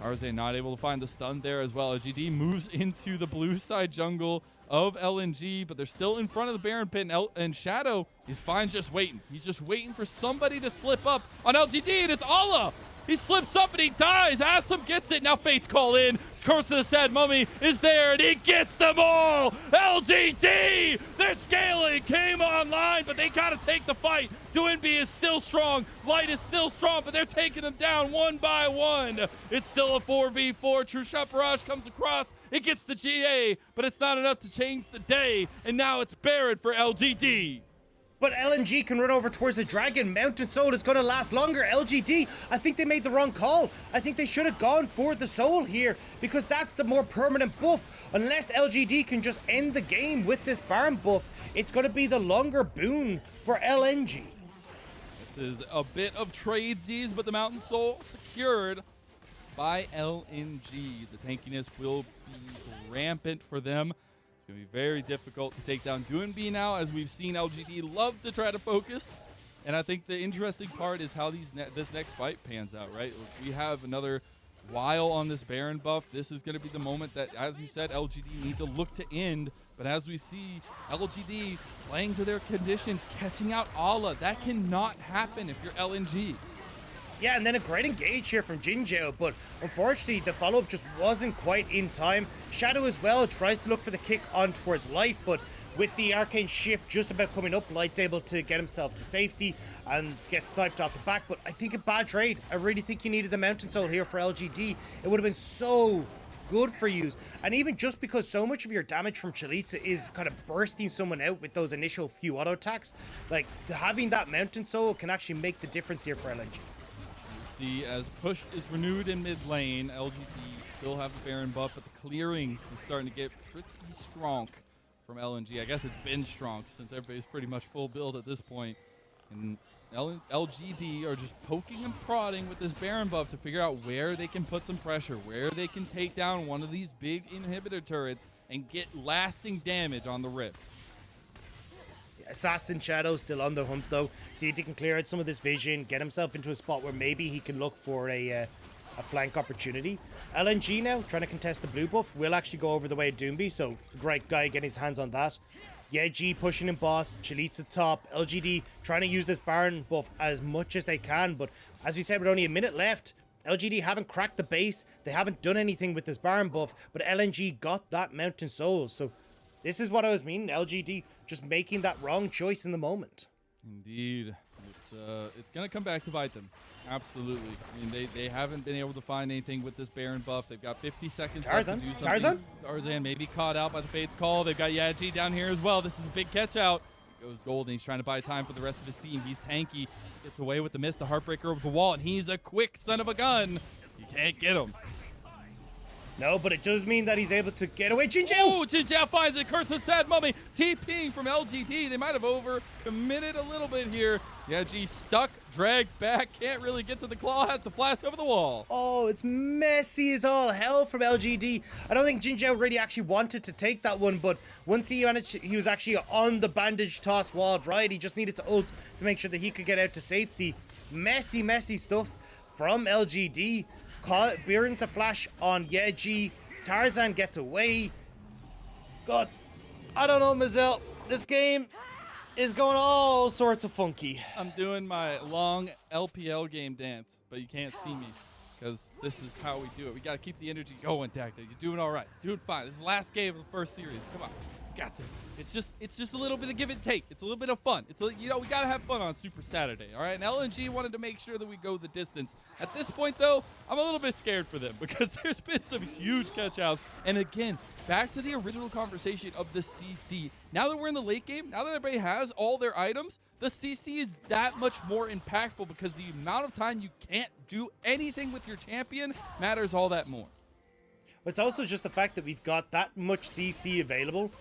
Tarzan not able to find the stun there as well. LGD moves into the blue side jungle of LNG, but they're still in front of the Baron pit, and Shadow is fine just waiting. He's just waiting for somebody to slip up on LGD, and it's Allah! He slips up and he dies. Assum gets it. Now Fate's call in. Curse of the Sad Mummy is there and he gets them all. LGD! Their scaling came online, but they got to take the fight. Doinb is still strong. Light is still strong, but they're taking them down one by one. It's still a 4v4. True Shot Barrage comes across. It gets the GA, but it's not enough to change the day. And now it's Baron for LGD. But LNG can run over towards the dragon. Mountain Soul is going to last longer. LGD, I think they made the wrong call. I think they should have gone for the Soul here because that's the more permanent buff. Unless LGD can just end the game with this Baron buff, it's going to be the longer boon for LNG. This is a bit of tradesies, but the Mountain Soul secured by LNG. The tankiness will be rampant for them. It's going to be very difficult to take down Doinb now, as we've seen LGD love to try to focus. And I think the interesting part is how this next fight pans out, right? We have another while on this Baron buff. This is going to be the moment that, as you said, LGD need to look to end. But as we see LGD playing to their conditions, catching out Allah, that cannot happen if you're LNG. Yeah, and then a great engage here from JinJiao, but unfortunately the follow-up just wasn't quite in time. Shadow as well tries to look for the kick on towards Light, but with the arcane shift just about coming up, Light's able to get himself to safety and get sniped off the back. But I think a bad trade. I really think you needed the Mountain Soul here for LGD. It would have been so good for you. And even just because so much of your damage from Chelizi is kind of bursting someone out with those initial few auto attacks, like having that Mountain Soul can actually make the difference here for LNG. As push is renewed in mid lane, LGD still have the Baron buff, but the clearing is starting to get pretty strong from LNG. I guess it's been strong since everybody's pretty much full build at this point. And LGD are just poking and prodding with this Baron buff to figure out where they can put some pressure, where they can take down one of these big inhibitor turrets and get lasting damage on the Rift. Assassin Shadow still on the hunt though. See if he can clear out some of this vision, get himself into a spot where maybe he can look for a flank opportunity. LNG now trying to contest the blue buff will actually go over the way of Doinb, so great guy getting his hands on that. G pushing in boss, Chelizi top, LGD trying to use this Baron buff as much as they can, but as we said, with only a minute left, LGD haven't cracked the base, they haven't done anything with this Baron buff, but LNG got that Mountain Soul, so this is what I was meaning, LGD just making that wrong choice in the moment. Indeed. It's going to come back to bite them. Absolutely. I mean, they haven't been able to find anything with this Baron buff. They've got 50 seconds left to do something. Tarzan may be caught out by the Fate's call. They've got Yaji down here as well. This is a big catch out. Goes Gold, and he's trying to buy time for the rest of his team. He's tanky. Gets away with the miss, the Heartbreaker over the wall, and he's a quick son of a gun. You can't get him. No, but it does mean that he's able to get away. JinJiao! Oh, JinJiao finds it. Curse of Sad Mummy. TPing from LGD. They might have over-committed a little bit here. G stuck, dragged back. Can't really get to the claw. Has to flash over the wall. Oh, it's messy as all hell from LGD. I don't think JinJiao really actually wanted to take that one, but once he managed, he was actually on the bandage toss wall, right? He just needed to ult to make sure that he could get out to safety. Messy, messy stuff from LGD. Baron to flash on Yeji. Tarzan gets away. God, I don't know, Mazel. This game is going all sorts of funky. I'm doing my long LPL game dance, but you can't see me because this is how we do it. We got to keep the energy going, Dagda. You're doing all right. Doing fine. This is the last game of the first series. Come on. Got this. It's just a little bit of give and take. It's a little bit of fun. We gotta have fun on Super Saturday, all right? And LNG wanted to make sure that we go the distance. At this point, though, I'm a little bit scared for them because there's been some huge catch-outs. And again, back to the original conversation of the CC. Now that we're in the late game, now that everybody has all their items, the CC is that much more impactful because the amount of time you can't do anything with your champion matters all that more. It's also just the fact that we've got that much CC available,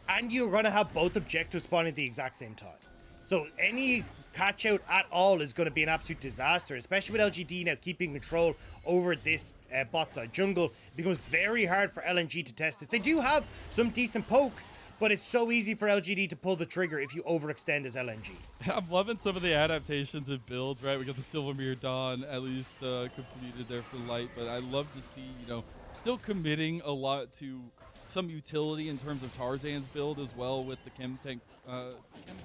and you're going to have both objectives spawning at the exact same time. So any catch out at all is going to be an absolute disaster, especially with LGD now keeping control over this bot side jungle. It becomes very hard for LNG to test this. They do have some decent poke, but it's so easy for LGD to pull the trigger if you overextend as LNG. I'm loving some of the adaptations and builds, right? We got the Silvermere Dawn at least completed there for Light, but I love to see, still committing a lot to some utility in terms of Tarzan's build as well with the Chem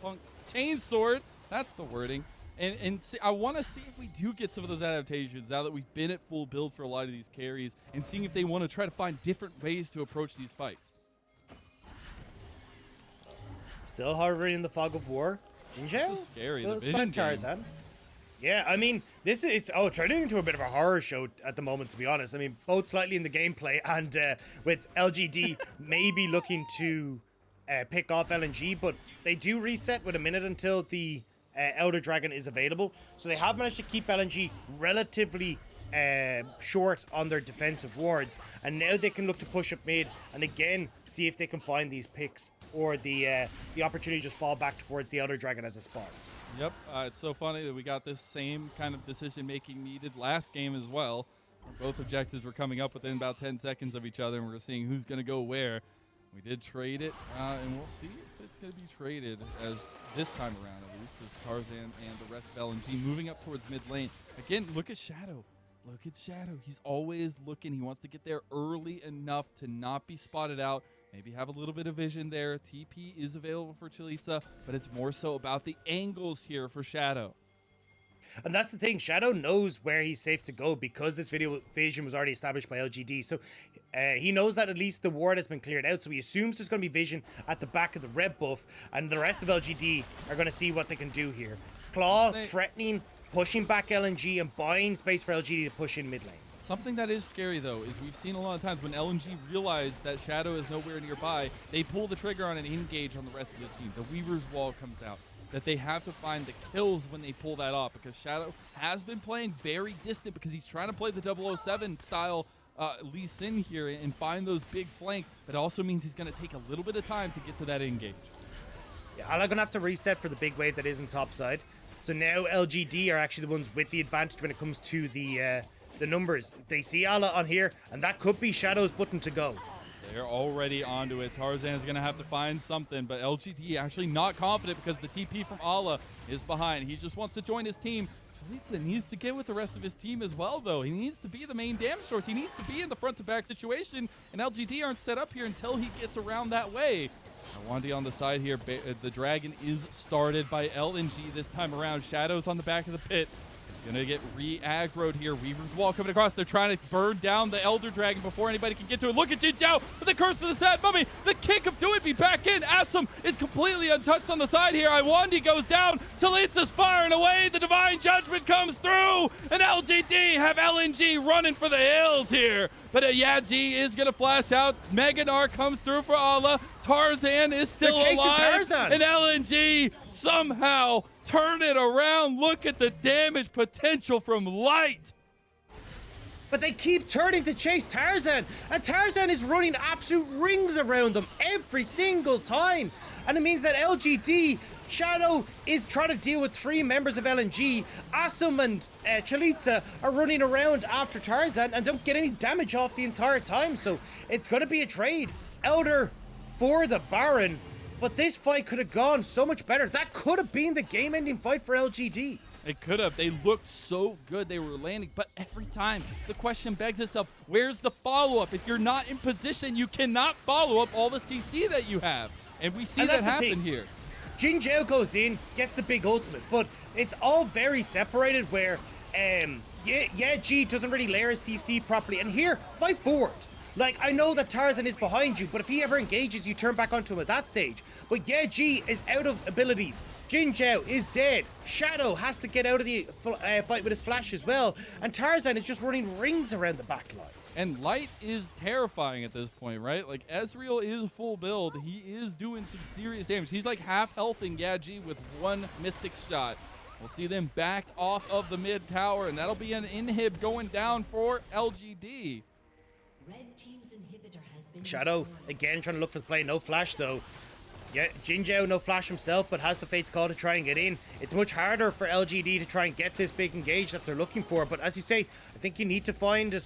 Punk Chainsword. That's the wording. And see, I want to see if we do get some of those adaptations now that we've been at full build for a lot of these carries, and seeing if they want to try to find different ways to approach these fights. Still hovering in the fog of war. JinJiao? This is scary. Well, The vision game. Tarzan. Yeah, I mean, it's turning into a bit of a horror show at the moment, to be honest. I mean, both slightly in the gameplay and with LGD maybe looking to pick off LNG, but they do reset with a minute until the Elder Dragon is available. So they have managed to keep LNG relatively short on their defensive wards, and now they can look to push up mid and again see if they can find these picks or the opportunity to just fall back towards the Elder Dragon as it spawns. Yep, it's so funny that we got this same kind of decision making needed last game as well. Both objectives were coming up within about 10 seconds of each other, and we're seeing who's going to go where. We did trade it, and we'll see if it's going to be traded as this time around, at least, as Tarzan and the rest of LNG moving up towards mid lane. Again, look at Shadow. Look at Shadow. He's always looking. He wants to get there early enough to not be spotted out. Maybe have a little bit of vision there. TP is available for Chelizi, but it's more so about the angles here for Shadow. And that's the thing, Shadow knows where he's safe to go because this vision was already established by LGD. So he knows that at least the ward has been cleared out. So he assumes there's going to be vision at the back of the red buff. And the rest of LGD are going to see what they can do here. Claw, threatening, pushing back LNG and buying space for LGD to push in mid lane. Something that is scary, though, is we've seen a lot of times when LNG realize that Shadow is nowhere nearby, they pull the trigger on an engage on the rest of the team. The Weaver's Wall comes out. That they have to find the kills when they pull that off, because Shadow has been playing very distant because he's trying to play the 007 style Lee Sin here and find those big flanks, but it also means he's going to take a little bit of time to get to that engage. Yeah, I'm going to have to reset for the big wave that isn't topside. So now LGD are actually the ones with the advantage when it comes to the numbers. They see Ala on here, and that could be Shadow's button to go. They're already onto it. Tarzan is going to have to find something, but LGD actually not confident because the TP from Ala is behind. He just wants to join his team. Chelizi needs to get with the rest of his team as well, though. He needs to be the main damage source. He needs to be in the front-to-back situation, and LGD aren't set up here until he gets around that way. Lwandy on the side here. The Dragon is started by LNG this time around. Shadow's on the back of the pit. Gonna get re-aggroed here. Weaver's Wall coming across. They're trying to burn down the Elder Dragon before anybody can get to it. Look at JinJiao with the curse of the sad mummy. The kick of Doinb back in. Assum is completely untouched on the side here. Lwandy goes down. Chelizi's firing away. The Divine Judgment comes through. And LGD have LNG running for the hills here. But Yaji is gonna flash out. Gnar comes through for Allah. Tarzan is still alive. Tarzan. And LNG somehow turn it around. Look at the damage potential from Light. But they keep turning to chase Tarzan, and Tarzan is running absolute rings around them every single time. And it means that LGD, Shadow is trying to deal with 3 members of LNG. Assum and Chelizi are running around after Tarzan and don't get any damage off the entire time. So it's going to be a trade. Elder for the Baron. But this fight could have gone so much better. That could have been the game-ending fight for LGD. It could have. They looked so good. They were landing. But every time, the question begs itself, where's the follow-up? If you're not in position, you cannot follow up all the CC that you have. And we see that happen here. JinJiao goes in, gets the big ultimate. But it's all very separated where, G doesn't really layer his CC properly. And here, fight forward. Like, I know that Tarzan is behind you, but if he ever engages, you turn back onto him at that stage. But G is out of abilities. JinJiao is dead. Shadow has to get out of the fight with his flash as well. And Tarzan is just running rings around the back line. And Light is terrifying at this point, right? Like, Ezreal is full build. He is doing some serious damage. He's like half healthing Yaji with 1 Mystic shot. We'll see them backed off of the mid tower, and that'll be an inhib going down for LGD. Shadow, again, trying to look for the play. No flash, though. Yeah, JinJiao, no flash himself, but has the Fate's Call to try and get in. It's much harder for LGD to try and get this big engage that they're looking for. But as you say, I think you need to find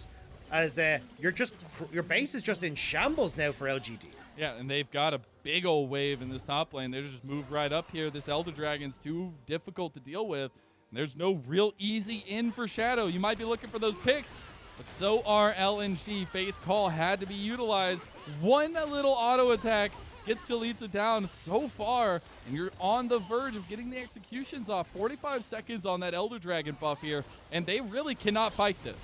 your base is just in shambles now for LGD. Yeah, and they've got a big old wave in this top lane. They just moved right up here. This Elder Dragon's too difficult to deal with. And there's no real easy in for Shadow. You might be looking for those picks. but so are LNG. Fate's Call had to be utilized. One little auto attack gets Chelizi down so far, and you're on the verge of getting the executions off. 45 seconds on that Elder Dragon buff here, and they really cannot fight this.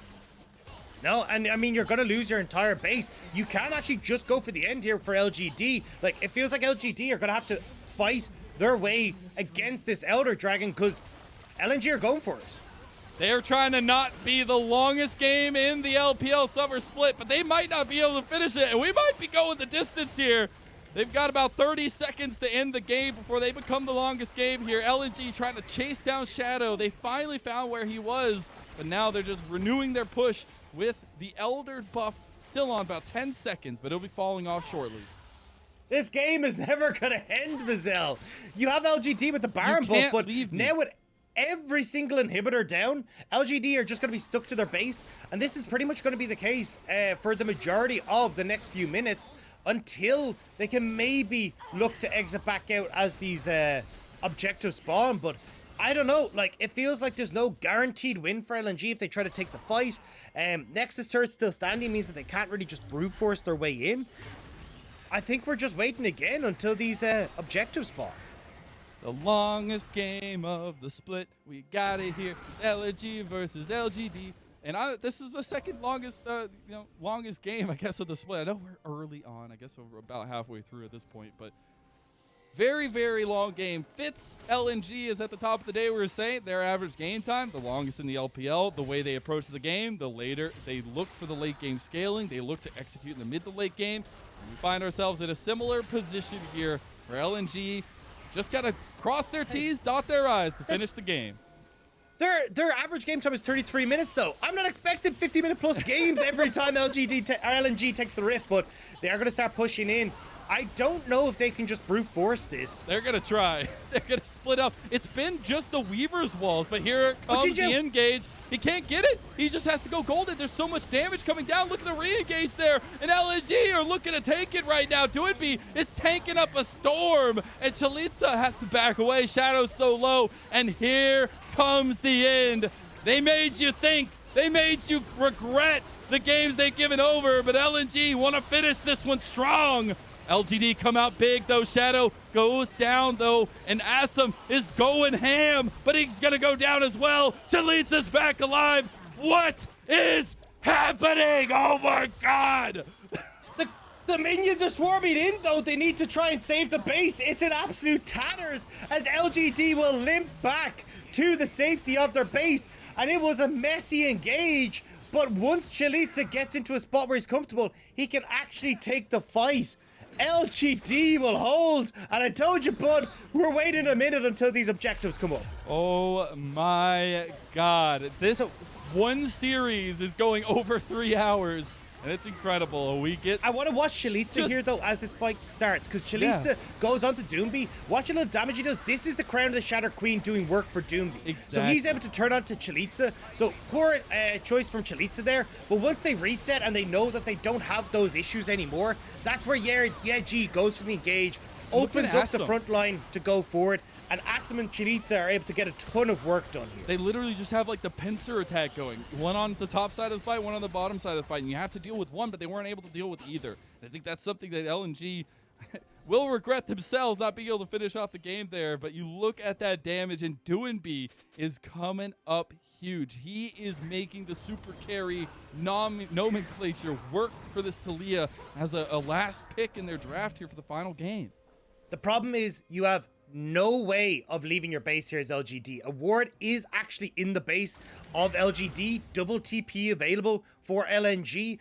No, and I mean, you're going to lose your entire base. You can't actually just go for the end here for LGD. Like, it feels like LGD are going to have to fight their way against this Elder Dragon because LNG are going for it. They're trying to not be the longest game in the LPL Summer Split, but they might not be able to finish it, and we might be going the distance here. They've got about 30 seconds to end the game before they become the longest game here. LNG trying to chase down Shadow. They finally found where he was, but now they're just renewing their push with the Elder buff still on about 10 seconds, but it'll be falling off shortly. This game is never going to end, Mazel. You have LGD with the Baron buff, but now with every single inhibitor down, LGD are just going to be stuck to their base, and this is pretty much going to be the case for the majority of the next few minutes until they can maybe look to exit back out as these objectives spawn. But I don't know, like, it feels like there's no guaranteed win for LNG if they try to take the fight. Nexus turret still standing means that they can't really just brute force their way in. I think we're just waiting again until these objectives spawn. The longest game of the split, we got it here. It's LNG versus LGD, and this is the second longest, longest game, I guess, of the split. I know we're early on. I guess we're about halfway through at this point, but very, very long game. Fitz LNG is at the top of the day. We were saying their average game time, the longest in the LPL. The way they approach the game, the later they look for the late game scaling. They look to execute in the mid to late game. And we find ourselves in a similar position here for LNG. Just got to cross their T's, dot their I's to finish the game. Their average game time is 33 minutes, though. I'm not expecting 50-minute plus games every time LNG takes the Rift, but they are going to start pushing in. I don't know if they can just brute force this. They're going to try. They're going to split up. It's been just the Weaver's walls, but here comes the engage. He can't get it. He just has to go golden. There's so much damage coming down. Look at the re-engage there. And LNG are looking to take it right now. Doinb is tanking up a storm, and Chelizi has to back away. Shadow's so low, and here comes the end. They made you think. They made you regret the games they've given over, but LNG want to finish this one strong. LGD come out big, though. Shadow goes down, though, and Assum is going ham, but he's going to go down as well. Chelizi's back alive. What is happening? Oh, my God. The minions are swarming in, though. They need to try and save the base. It's in absolute tatters as LGD will limp back to the safety of their base, and it was a messy engage, but once Chelizi gets into a spot where he's comfortable, he can actually take the fight. LGD will hold, and I told you, bud, we're waiting a minute until these objectives come up. Oh my God. This one series is going over 3 hours, and it's incredible. I want to watch Chelizi here, though, as this fight starts, because Chelizi goes on to Doinb. Watch how little damage he does. This is the Crown of the Shattered Queen doing work for Doinb. Exactly. So he's able to turn on to Chelizi. So poor choice from Chelizi there. But once they reset and they know that they don't have those issues anymore, that's where Yeji goes for the engage, opens up the front line to go forward, and Assum and Chelizi are able to get a ton of work done here. They literally just have like the pincer attack going. One on the top side of the fight, one on the bottom side of the fight, and you have to deal with one, but they weren't able to deal with either. And I think that's something that LNG will regret themselves not being able to finish off the game there, but you look at that damage, and Doinb is coming up huge. He is making the super carry nomenclature work for this Taliyah as a last pick in their draft here for the final game. The problem is you have no way of leaving your base here as LGD. A ward is actually in the base of LGD. Double TP available for LNG.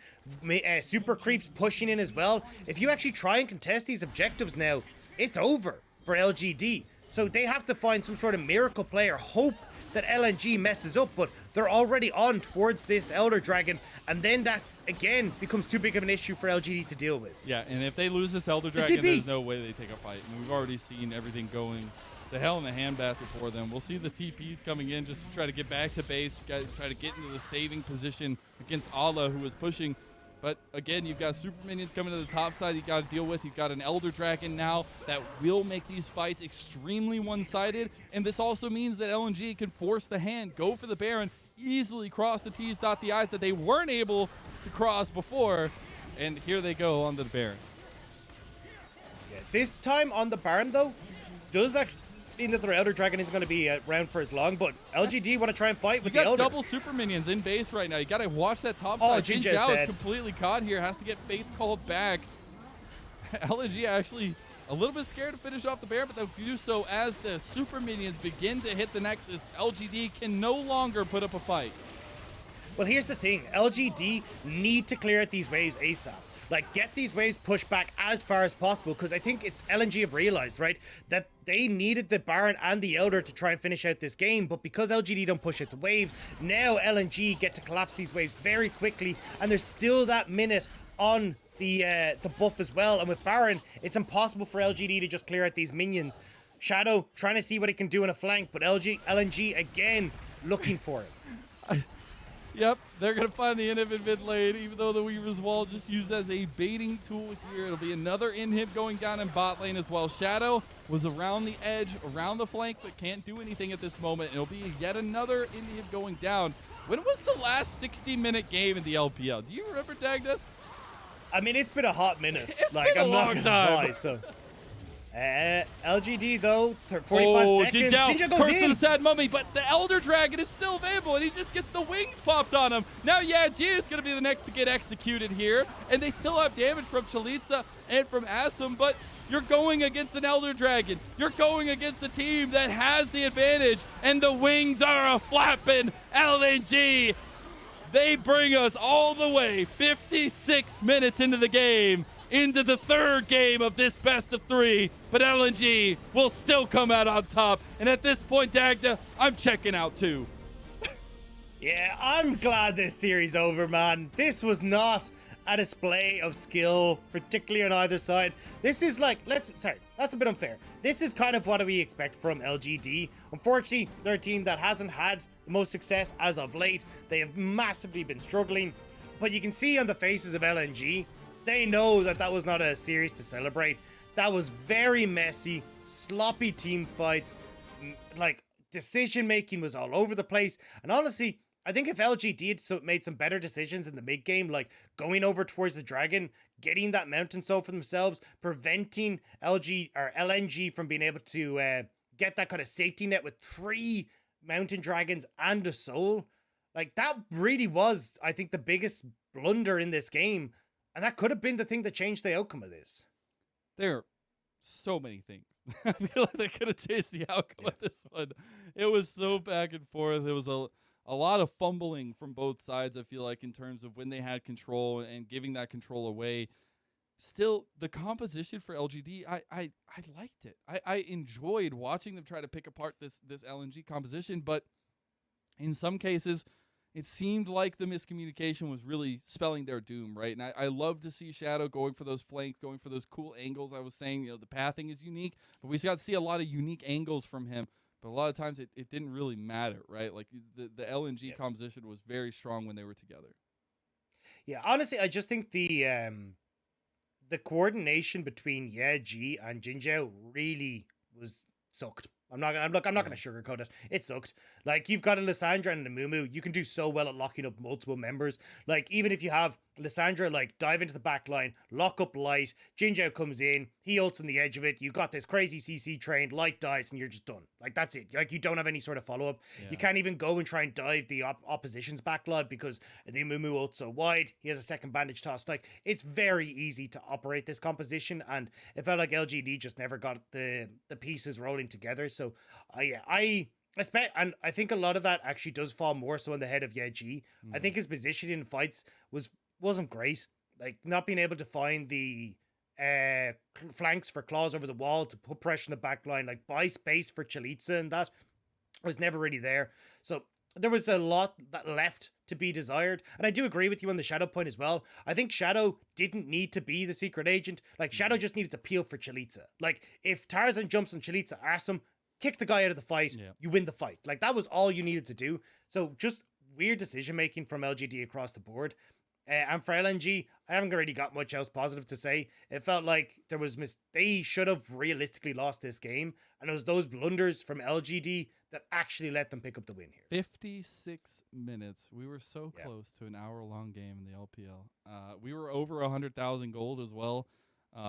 Super creeps pushing in as well. If you actually try and contest these objectives now, it's over for LGD. So they have to find some sort of miracle play or hope that LNG messes up, but they're already on towards this Elder Dragon, and then that again becomes too big of an issue for LGD to deal with. Yeah, and if they lose this Elder Dragon, there's no way they take a fight. And we've already seen everything going to hell in the handbasket for them. We'll see the TPs coming in just to try to get back to base, try to get into the saving position against Allah, who was pushing. But again, you've got super minions coming to the top side you've got to deal with. You've got an Elder Dragon now that will make these fights extremely one-sided. And this also means that LNG can force the hand, go for the Baron, easily cross the T's, dot the I's that they weren't able to cross before. And here they go on the Baron. Yeah, this time on the Baron, though, does actually mean that their Elder Dragon isn't going to be around for as long, but LGD want to try and fight with the Elder. You got double super minions in base right now. You got to watch that top Oh, side. JinJiao is completely caught here. Has to get Fates called back. LNG actually a little bit scared to finish off the Baron, but they'll do so as the super minions begin to hit the Nexus. LGD can no longer put up a fight. Well, here's the thing. LGD need to clear out these waves ASAP. Like, get these waves pushed back as far as possible, because I think it's LNG have realized, right, that they needed the Baron and the Elder to try and finish out this game, but because LGD don't push out the waves, now LNG get to collapse these waves very quickly, and there's still that minute on the buff as well, and with Baron, it's impossible for LGD to just clear out these minions. Shadow trying to see what he can do in a flank, but LNG again looking for it. Yep, they're going to find the inhib mid lane, even though the Weaver's Wall just used as a baiting tool here. It'll be another inhib going down in bot lane as well. Shadow was around the edge, around the flank, but can't do anything at this moment. It'll be yet another inhib going down. When was the last 60-minute game in the LPL? Do you remember, Dagda? I mean, it's been a hot minute. It's like, been a I'm long not time. gonna lie, so... LGD though, 45 seconds. JinJiao goes curse in. to the sad mummy, but the Elder Dragon is still available, and he just gets the wings popped on him. Now, yeah, G is going to be the next to get executed here, and they still have damage from Chelizi and from Assum, but you're going against an Elder Dragon. You're going against a team that has the advantage, and the wings are a-flapping. LNG, they bring us all the way 56 minutes into the game, into the third game of this best of three, but LNG will still come out on top. And at this point, Dagda, I'm checking out too. Yeah, I'm glad this series over, man. This was not a display of skill, particularly on either side. This is like, that's a bit unfair. This is kind of what we expect from LGD. Unfortunately, they're a team that hasn't had the most success as of late. They have massively been struggling, but you can see on the faces of LNG, they know that that was not a series to celebrate. That was very messy, sloppy team fights. Like, decision making was all over the place. And honestly, I think if LGD had made some better decisions in the mid game, like going over towards the dragon, getting that mountain soul for themselves, preventing LNG from being able to get that kind of safety net with 3 mountain dragons and a soul, like that really was, I think, the biggest blunder in this game. And that could have been the thing that changed the outcome of this. There are so many things. I feel like they could have changed the outcome of this one. It was so back and forth. It was a lot of fumbling from both sides, I feel like, in terms of when they had control and giving that control away. Still, the composition for LGD, I liked it. I enjoyed watching them try to pick apart this LNG composition, but in some cases, it seemed like the miscommunication was really spelling their doom, right? And I love to see Shadow going for those flanks, going for those cool angles. I was saying, the pathing is unique, but we got to see a lot of unique angles from him. But a lot of times it didn't really matter, right? Like the LNG composition was very strong when they were together. Yeah, honestly, I just think the coordination between G and JinJiao really was sucked. I'm not gonna sugarcoat it. It sucked. Like, you've got a Lissandra and an Amumu. You can do so well at locking up multiple members. Like, even if you have Lissandra, like, dive into the back line, lock up Light, JinJiao comes in, he ults on the edge of it, you got this crazy CC train, Light dies, and you're just done. Like, that's it. Like, you don't have any sort of follow-up. Yeah. You can't even go and try and dive the opposition's backline because the Amumu ult's so wide, he has a second bandage toss. Like, it's very easy to operate this composition, and it felt like LGD just never got the pieces rolling together. So, I expect, and I think a lot of that actually does fall more so on the head of Yeji. I think his positioning in fights wasn't great. Like, not being able to find the flanks for claws over the wall to put pressure on the back line, like buy space for Chelizi, and that was never really there. So there was a lot that left to be desired. And I do agree with you on the Shadow point as well. I think Shadow didn't need to be the secret agent. Like, Shadow just needed to peel for Chelizi. Like, if Tarzan jumps on Chelizi, Assum, kick the guy out of the fight, you win the fight. Like, that was all you needed to do. So just weird decision making from LGD across the board. And for LNG, I haven't really got much else positive to say. It felt like there was they should have realistically lost this game, and it was those blunders from LGD that actually let them pick up the win here. 56 minutes. We were so close to an hour-long game in the LPL. We were over 100,000 gold as well.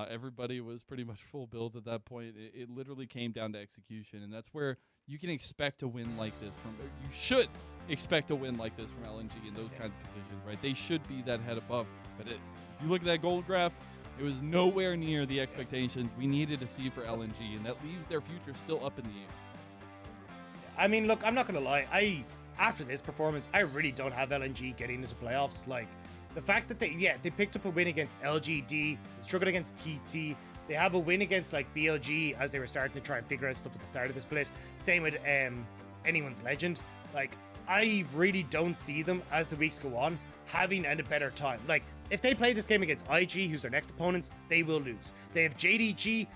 Everybody was pretty much full build at that point. It literally came down to execution, and that's where you can expect a win like this from. You should expect a win like this from LNG in those kinds of positions, right? They should be that head above. But if you look at that gold graph, it was nowhere near the expectations we needed to see for LNG, and that leaves their future still up in the air. I mean, look, I'm not gonna lie. After this performance, I really don't have LNG getting into playoffs. Like, the fact that they picked up a win against LGD, they struggled against TT. They have a win against like BLG as they were starting to try and figure out stuff at the start of the split. Same with anyone's legend. Like, I really don't see them as the weeks go on having a better time. Like, if they play this game against IG, who's their next opponents, they will lose. They have JDG,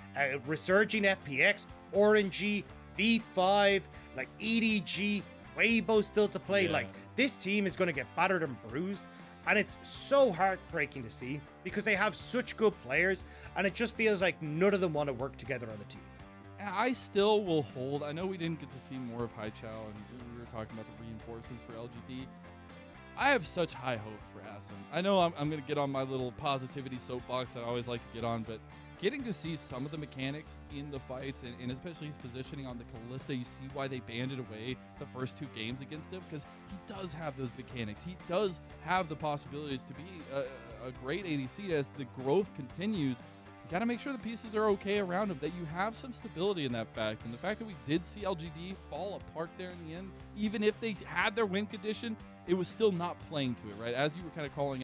Resurging FPX, RNG, V5, like EDG, Weibo still to play. Like, this team is going to get battered and bruised. And it's so heartbreaking to see because they have such good players, and it just feels like none of them want to work together on the team. I still will hold. I know we didn't get to see more of Haichao, and we were talking about the reinforcements for LGD. I have such high hope for Assum. I know I'm going to get on my little positivity soapbox that I always like to get on, but getting to see some of the mechanics in the fights, and especially his positioning on the Kalista, you see why they banded away the first 2 games against him, because he does have those mechanics. He does have the possibilities to be a great ADC as the growth continues. You got to make sure the pieces are okay around him, that you have some stability in that fact. And the fact that we did see LGD fall apart there in the end, even if they had their win condition, it was still not playing to it, right? As you were kind of calling